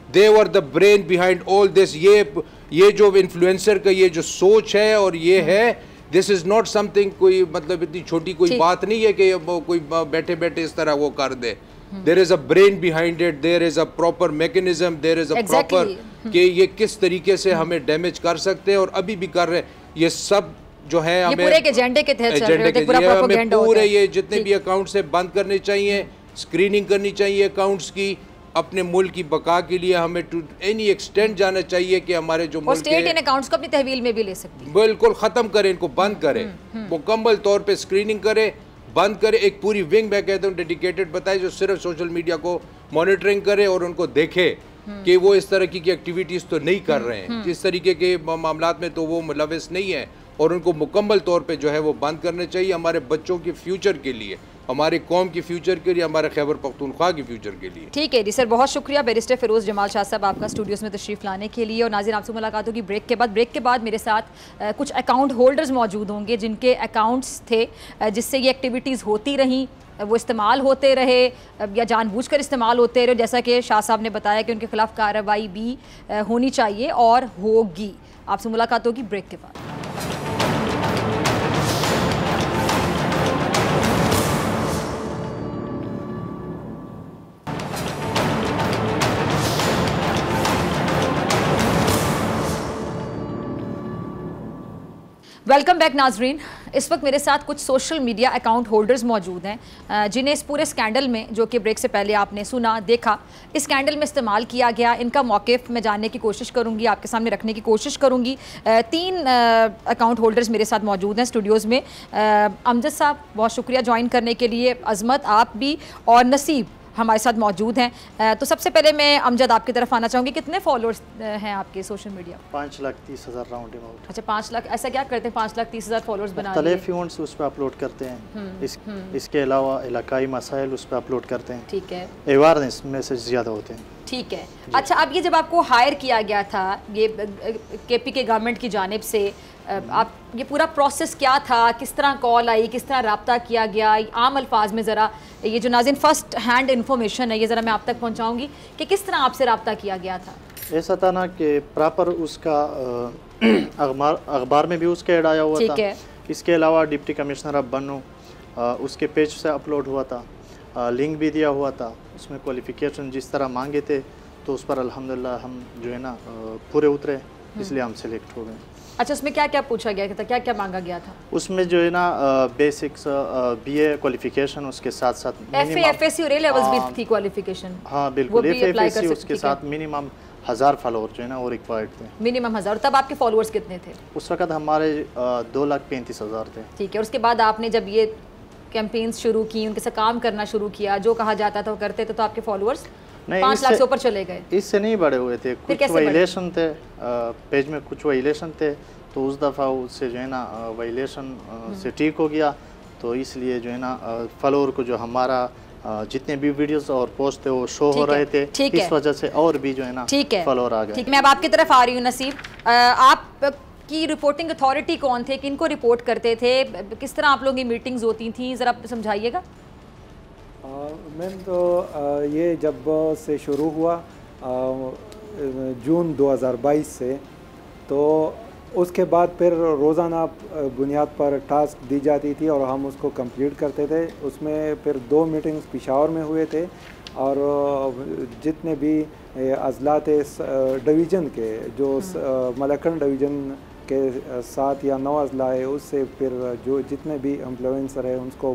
They were the brain behind all this. ये जो इन्फ्लुएंसर का ये जो सोच है और ये है, दिस इज़ नॉट समथिंग कोई मतलब इतनी छोटी कोई बात नहीं है कि कोई बैठे बैठे इस तरह वो कर दे। There is a brain behind it, there is a proper mechanism, there is a proper कि ये किस तरीके से हमें डैमेज कर सकते हैं और अभी भी कर रहे हैं। ये सब जो है हमें पूरे एजेंडे के तहत चल रहे हैं, पूरा प्रोपेगेंडा होता है। पूरे ये जितने भी अकाउंट्स है बंद करने चाहिए, स्क्रीनिंग करनी चाहिए अकाउंट्स की। अपने मुल्क की बका के लिए हमें टू एनी एक्सटेंट जाना चाहिए कि हमारे जो मुल्क स्टेट इन अकाउंट्स को अपनी तहवील में भी ले सकती है। बिल्कुल ख़त्म करें, इनको बंद करें, मुकम्मल तौर पे स्क्रीनिंग करें, बंद करें। एक पूरी विंग मैं कहता हूँ डेडिकेटेड बताए जो सिर्फ सोशल मीडिया को मॉनिटरिंग करे और उनको देखे कि वो इस तरह की एक्टिविटीज़ तो नहीं कर रहे हैं, इस तरीके के मामलात में तो वो मुलविस नहीं है, और उनको मुकम्मल तौर पे जो है वो बंद करने चाहिए हमारे बच्चों के फ्यूचर के लिए, हमारे कौम की फ्यूचर के लिए, हमारे खैबर पख्तूनख्वा की फ्यूचर के लिए। ठीक है जी सर, बहुत शुक्रिया बैरिस्टर फिरोज़ जमाल शाह साहब आपका स्टूडियोज़ में तशरीफ़ लाने के लिए। और नाज़रीन आपसे मुलाकात होगी ब्रेक के बाद। ब्रेक के बाद मेरे साथ कुछ अकाउंट होल्डर्स मौजूद होंगे जिनके अकाउंट्स थे जिससे ये एक्टिविटीज़ होती रहीं, वो इस्तेमाल होते रहे या जानबूझकर इस्तेमाल होते रहे, जैसा कि शाह साहब ने बताया कि उनके खिलाफ कार्रवाई भी होनी चाहिए और होगी। आपसे मुलाकात होगी ब्रेक के बाद। वेलकम बैक नाजरीन। इस वक्त मेरे साथ कुछ सोशल मीडिया अकाउंट होल्डर्स मौजूद हैं जिन्हें इस पूरे स्कैंडल में, जो कि ब्रेक से पहले आपने सुना देखा, इस स्कैंडल में इस्तेमाल किया गया, इनका मौक़िफ़ मैं जानने की कोशिश करूंगी, आपके सामने रखने की कोशिश करूंगी। 3 अकाउंट होल्डर्स मेरे साथ मौजूद हैं स्टूडियोज़ में। अमजद साहब बहुत शुक्रिया ज्वाइन करने के लिए, अज़मत आप भी, और नसीब हमारे साथ मौजूद हैं। तो सबसे पहले मैं अमजद आपकी तरफ आना चाहूँगी, कितने फॉलोअर्स हैं आपके सोशल मीडिया? 5,30,000 round about. अच्छा 5 लाख, ऐसा क्या करते हैं 5,30,000 फॉलोअर्स बना मुख्तलिफ इवेंट्स उस पर अपलोड करते हैं। इसके अलावा इलाकाई मसाइल उस पर अपलोड करते हैं। ठीक है, अवेयरनेस मैसेज ज़्यादा होते हैं। ठीक है। अच्छा, अब ये जब आपको हायर किया गया था ये केपी के गवर्नमेंट की जानिब से, आप ये पूरा प्रोसेस क्या था, किस तरह कॉल आई, किस तरह रब्ता किया गया, आम अल्फाज में ज़रा ये जो नाज़रीन फर्स्ट हैंड इन्फॉर्मेशन है ये ज़रा मैं आप तक पहुंचाऊंगी कि किस तरह आपसे रब्ता किया गया था? ऐसा था ना कि प्रॉपर उसका अखबार में भी उसका ऐड आया हुआ था, इसके अलावा डिप्टी कमिश्नर ऑफ बन्नू उसके पेज से अपलोड हुआ था, लिंक भी दिया हुआ था, उसमें क्वालिफ़िकेशन जिस तरह मांगे थे तो उस पर अल्हम्दुलिल्लाह हम जो है ना पूरे उतरे, इसलिए हम सिलेक्ट हो गए। अच्छा, उसमें क्या क्या पूछा गया था, क्या क्या मांगा गया था? उसमें जो है ना बेसिक्स BA क्वालिफ़िकेशन, उसके साथ साथ FA और A लेवल्स भी थी क्वालिफ़िकेशन। हाँ बिल्कुल, FA उसके साथ मिनिमम 1000 फॉलोअर जो है ना वो रिक्वायर्ड थे। मिनिमम 1000। तब आपके फॉलोअर्स कितने थे? उस वक्त हमारे 2,35,000 थे। ठीक है, उसके बाद आपने जब ये कैंपेन्स शुरू की, उनके साथ काम करना शुरू किया, जो कहा जाता था वो करते थे, तो आपके फॉलोअर्स 5 लाख से ऊपर चले गए? इससे नहीं बढ़े हुए थे, कुछ वायलेशन थे पेज में, कुछ वायलेशन थे, तो उस दफ़ा उससे जो है ना वायलेशन से ठीक हो गया, तो इसलिए जो है ना फॉलोअर को जो हमारा जितने भी वीडियोस और पोस्ट थे वो शो हो रहे थे, इस वजह से और भी जो है ना फॉलोअर आ गए। ठीक, मैं अब आपकी तरफ आ रही हूँ। नसीब, आप की रिपोर्टिंग अथॉरिटी कौन थे, किनको रिपोर्ट करते थे, किस तरह आप लोगों की मीटिंग्स होती थी, ज़रा समझाइएगा। मैम तो ये जब से शुरू हुआ जून 2022 से, तो उसके बाद फिर रोज़ाना बुनियाद पर टास्क दी जाती थी और हम उसको कंप्लीट करते थे। उसमें फिर 2 मीटिंग्स पेशावर में हुए थे और जितने भी अजला थे डिवीज़न के, जो मलक्कड़ डिवीज़न के 7 या 9 अजला है, उससे फिर जो जितने भी इन्फ्लुएंसर है उनको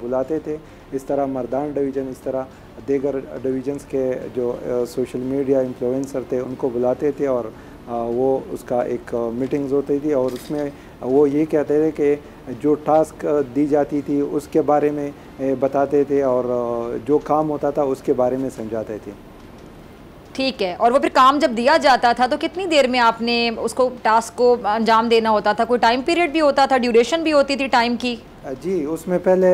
बुलाते थे। इस तरह मर्दान डिवीज़न, इस तरह दीगर डिवीज़न्स के जो सोशल मीडिया इन्फ्लुएंसर थे उनको बुलाते थे और वो उसका एक मीटिंग्स होती थी और उसमें वो ये कहते थे कि जो टास्क दी जाती थी उसके बारे में बताते थे और जो काम होता था उसके बारे में समझाते थे। ठीक है, और वो फिर काम जब दिया जाता था तो कितनी देर में आपने उसको टास्क को अंजाम देना होता था? कोई टाइम पीरियड भी होता था, ड्यूरेशन भी होती थी टाइम की? जी, उसमें पहले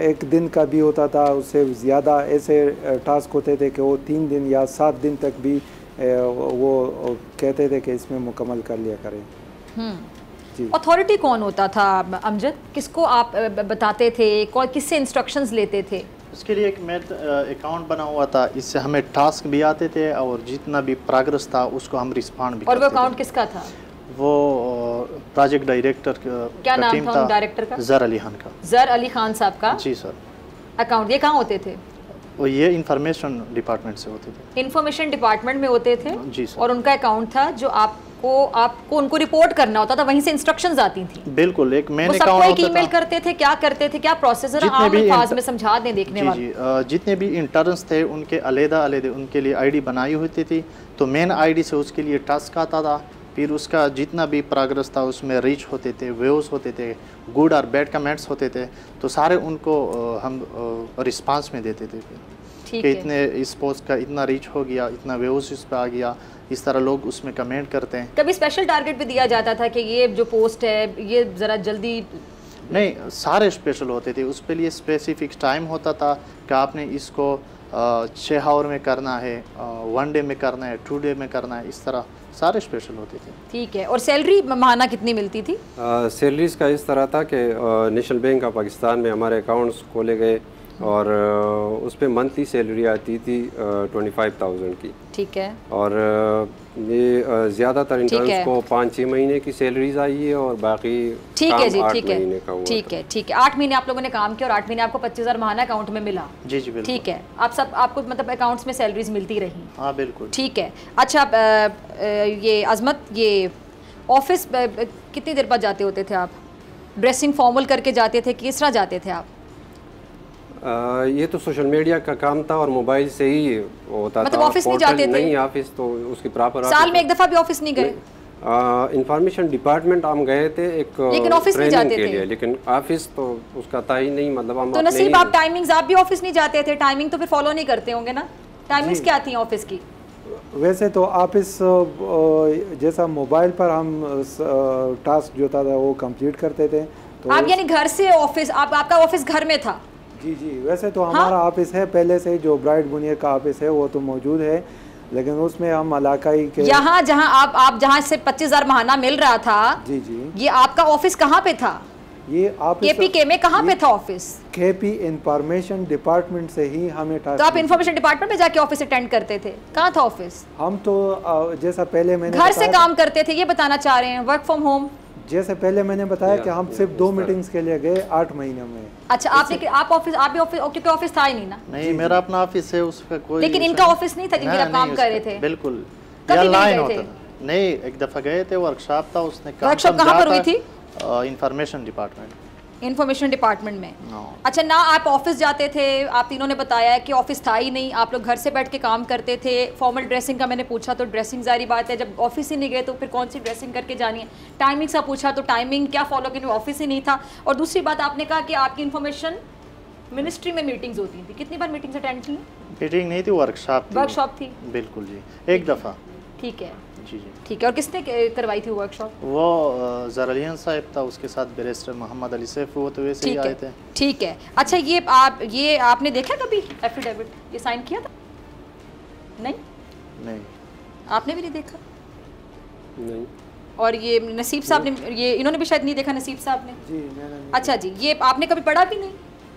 1 दिन का भी होता था, उससे ज़्यादा ऐसे टास्क होते थे कि वो 3 दिन या 7 दिन तक भी वो कहते थे कि इसमें मुकम्मल कर लिया करें। जी, अथॉरिटी कौन होता था अमजद, किसको आप बताते थे, किससे इंस्ट्रक्शंस लेते थे? उसके लिए एक मेड अकाउंट बना हुआ था, इससे हमें टास्क भी आते थे और जितना भी प्रोग्रेस था उसको हम रिस्पॉन्ड भी करते थे। और वो अकाउंट किसका था? वो प्रोजेक्ट डायरेक्टर क्या नाम था डायरेक्टर का? ज़र अली खान का। ज़र अली खान साहब का? जी सर। अकाउंट ये कहाँ होते थे? वो ये इंफॉर्मेशन डिपार्टमेंट से होते थे। इंफॉर्मेशन डिपार्टमेंट में होते थे? जी सर। और उनका अकाउंट था जो आपको उनको रिपोर्ट करना होता था, वहीं से इंस्ट्रक्शंस आती थी? बिल्कुल, एक मेन अकाउंट होता था। ईमेल करते थे, क्या करते थे, क्या प्रोसेस है, आम अल्फाज में समझा दें देखने वाले। जी, जितने भी इंटर्न्स थे उनके अलग-अलग उनके लिए आईडी बनाई होती थी, तो मेन आईडी से उसके लिए टास्क आता था, फिर उसका जितना भी प्रोग्रेस था उसमें रीच होते थे, व्यूज़ होते थे, गुड और बैड कमेंट्स होते थे, तो सारे उनको हम रिस्पांस में देते थे कि इतने इस पोस्ट का इतना रीच हो गया, इतना व्यूज़ इस पर आ गया, इस तरह लोग उसमें कमेंट करते हैं। कभी स्पेशल टारगेट भी दिया जाता था कि ये जो पोस्ट है ये ज़रा जल्दी? नहीं, सारे स्पेशल होते थे, उस पे लिए स्पेसिफिक टाइम होता था कि आपने इसको 6 आवर में करना है, 1 डे में करना है, 2 डे में करना है, इस तरह सारे स्पेशल होते थे। ठीक है, और सैलरी माहाना कितनी मिलती थी? सैलरीज का इस तरह था कि नेशनल बैंक ऑफ पाकिस्तान में हमारे अकाउंट्स खोले गए और उस पर मंथली सैलरी आती थी 25,000 की। ठीक है, और ये ज़्यादातर इंटर्न्स को 5-6 महीने की सैलरीज आई है और बाकी ठीक है जी, 8 ठीक है, महीने का हुआ। ठीक है, ठीक है। 8 महीने आप लोगों ने काम किया और 8 महीने आपको 25,000 माहाना अकाउंट में मिला? जी जी बिल्कुल। ठीक है, आपको मतलब अकाउंट्स में सैलरीज मिलती रही? हाँ बिल्कुल। ठीक है। अच्छा, ये अजमत, ये ऑफिस कितनी देर बाद जाते होते थे आप? ड्रेसिंग फॉर्मल करके जाते थे, किस तरह जाते थे आप? ये तो सोशल मीडिया का काम था और मोबाइल से ही होता मतलब था। ऑफिस नहीं जाते थे? नहीं, ऑफिस तो उसकी प्रॉपर साल में एक दफ़ा भी ऑफिस नहीं गए? इंफॉर्मेशन डिपार्टमेंट हम गए थे एक लेकिन ऑफिस नहीं जाते थे? लिए, लेकिन ऑफिस तो उसका था ही नहीं। मतलब हम तो नसीब, आप टाइमिंग्स, आप भी ऑफिस नहीं जाते थे? टाइमिंग तो फिर फॉलो नहीं करते होंगे ना? टाइमिंग्स क्या थी ऑफिस की? वैसे तो ऑफिस जैसा मोबाइल पर हम टास्क जो था वो कंप्लीट करते थे। तो आप यानी घर से ऑफिस, आपका ऑफिस घर में था? जी जी, वैसे तो हमारा ऑफिस है पहले से, जो ब्राइट बुनियर का ऑफिस है वो तो मौजूद है, लेकिन उसमें हम इलाकाई के यहाँ जहाँ आप जहाँ से 25,000 माहाना मिल रहा था, जी जी, ये आपका ऑफिस कहाँ पे था? ये ऑफिस KPK में कहाँ पे था ऑफिस? KP इंफॉर्मेशन डिपार्टमेंट से ही हमें टास्क। तो आप इंफॉर्मेशन डिपार्टमेंट में जाके ऑफिस अटेंड करते थे? कहाँ था ऑफिस? हम तो जैसा पहले मैंने घर से काम करते थे, ये बताना चाह रहे हैं? Work from home? जैसे पहले मैंने बताया कि हम सिर्फ 2 मीटिंग्स के लिए गए 8 महीने में। अच्छा, आप भी ऑफिस क्योंकि ऑफिस था ही नहीं ना? नहीं, मेरा अपना ऑफिस है, उसका कोई, लेकिन इनका ऑफिस नहीं था जिनके आप काम कर रहे थे? बिल्कुल, कभी लाइन नहीं होता गए था। नहीं, एक दफा गए थे, वर्कशॉप था, उसने वर्कशॉप कहाँ पर हुई थी? Information department. इंफॉर्मेशन डिपार्टमेंट में। अच्छा, ना आप ऑफिस जाते थे, आप तीनों ने बताया कि ऑफिस था ही नहीं, आप लोग घर से बैठ के काम करते थे। फॉर्मल ड्रेसिंग का मैंने पूछा तो ड्रेसिंग जारी बात है, जब ऑफिस ही नहीं गए तो फिर कौन सी ड्रेसिंग करके जानी है। टाइमिंग का पूछा तो टाइमिंग क्या फॉलो करनी, ऑफिस ही नहीं था। और दूसरी बात आपने कहा कि आपकी इन्फॉर्मेशन मिनिस्ट्री में मीटिंग्स होती थी, कितनी बार मीटिंग्स अटेंड की? मीटिंग नहीं थी, वर्कशॉप थी। बिल्कुल जी, एक दफ़ा। ठीक है जी जी, ठीक है। और किसने करवाई थी वर्कशॉप? वो ज़रलियन साहब था, उसके साथ बैरिस्टर मोहम्मद अली सैफ, वो तो वैसे ही आए थे। ठीक है। अच्छा, ये आपने देखा कभी एफिडेविट, ये साइन किया था? नहीं, आपने भी नहीं देखा? नहीं। और ये नसीब साहब ने, ये इन्होंने भी शायद नहीं देखा, नसीब साहब ने? जी, मैंने। अच्छा जी, ये आपने कभी पढ़ा भी नहीं?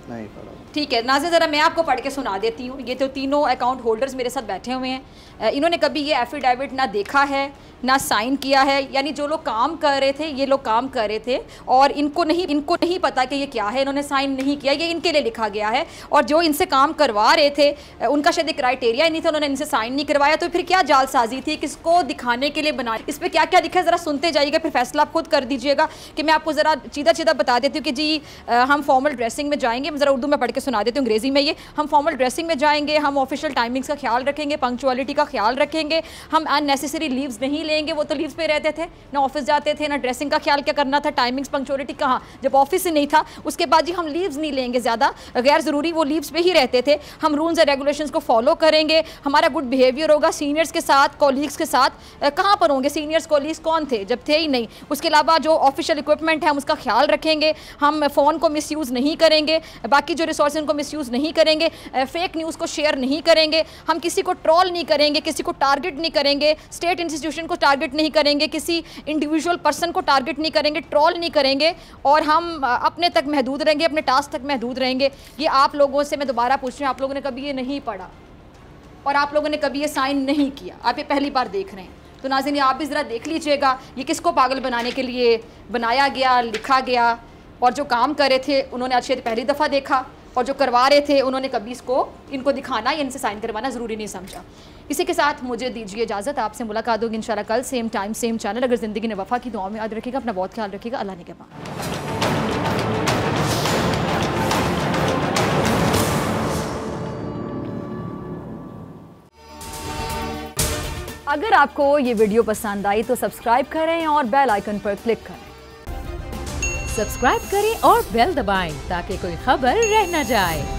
नहीं पढ़ा। ठीक है नाज़िर, ज़रा मैं आपको पढ़ के सुना देती हूँ। ये तो तीनों अकाउंट होल्डर्स मेरे साथ बैठे हुए हैं। इन्होंने कभी ये एफिडेविट ना देखा है ना साइन किया है। यानी जो लोग काम कर रहे थे, ये लोग काम कर रहे थे और इनको नहीं पता कि ये क्या है, इन्होंने साइन नहीं किया, ये इनके लिए लिखा गया है। और जो इनसे काम करवा रहे थे उनका शायद एक क्राइटेरिया ही नहीं था, उन्होंने इनसे साइन नहीं करवाया। तो फिर क्या जालसाजी थी, किसको दिखाने के लिए बनाई, इस पर क्या क्या लिखा है ज़रा सुनते जाइएगा, फिर फैसला आप खुद कर दीजिएगा। कि मैं आपको ज़रा सीधा बता देती हूँ कि जी हम फॉर्मल ड्रेसिंग में जाएंगे। ज़रा उर्दू में पढ़ के सुना देती हूँ, अंग्रेज़ी में ये। हम फॉर्मल ड्रेसिंग में जाएंगे, हम ऑफिशियल टाइमिंग्स का ख्याल रखेंगे, पंक्चुअलिटी का ख्याल रखेंगे, हम अननेसेसरी लीव्स नहीं लेंगे। वो तो लीव्स पे रहते थे, ना ऑफिस जाते थे, ना ड्रेसिंग का ख्याल क्या करना था, टाइमिंग्स पंक्चुअलिटी कहाँ, जब ऑफिस ही नहीं था। उसके बाद जी हम लीव्स नहीं लेंगे, ज़्यादा गैर ज़रूरी वो लीव्स पे ही रहते थे। हम रूल्स एंड रेगुलेशंस को फॉलो करेंगे, हमारा गुड बिहेवियर होगा सीनियर्स के साथ, कॉलीग्स के साथ। कहाँ पर होंगे सीनियर्स, कॉलीग्स कौन थे जब थे ही नहीं। उसके अलावा जो ऑफिशियल इक्विपमेंट है हम उसका ख्याल रखेंगे, हम फ़ोन को मिसयूज़ नहीं करेंगे, बाकी जो रिसोर्स उनको मिसयूज़ नहीं करेंगे, फेक न्यूज़ को शेयर नहीं करेंगे, हम किसी को ट्रोल नहीं करेंगे, किसी को टारगेट नहीं करेंगे, स्टेट इंस्टीट्यूशन को टारगेट नहीं करेंगे, किसी इंडिविजुअल पर्सन को टारगेट नहीं करेंगे, ट्रोल नहीं करेंगे और हम अपने तक महदूद रहेंगे, अपने टास्क तक महदूद रहेंगे। ये आप लोगों से मैं दोबारा पूछ रही हूँ, आप लोगों ने कभी ये नहीं पढ़ा और आप लोगों ने कभी ये साइन नहीं किया, आप ये पहली बार देख रहे हैं। तो नाज़रीन आप भी ज़रा देख लीजिएगा, ये किसको पागल बनाने के लिए बनाया गया, लिखा गया। और जो काम कर रहे थे उन्होंने अच्छे पहली दफ़ा देखा और जो करवा रहे थे उन्होंने कभी इनको दिखाना या इनसे साइन करवाना ज़रूरी नहीं समझा। इसी के साथ मुझे दीजिए इजाज़त, आपसे मुलाकात होगी इंशाल्लाह कल सेम टाइम सेम चैनल। अगर ज़िंदगी ने वफ़ा की दुआ में याद रखिएगा, अपना बहुत ख्याल रखिएगा। अल्लाह निगहबान। अगर आपको ये वीडियो पसंद आई तो सब्सक्राइब करें और बेल आइकन पर क्लिक करें। सब्सक्राइब करें और बेल दबाएं ताकि कोई खबर रह न जाए।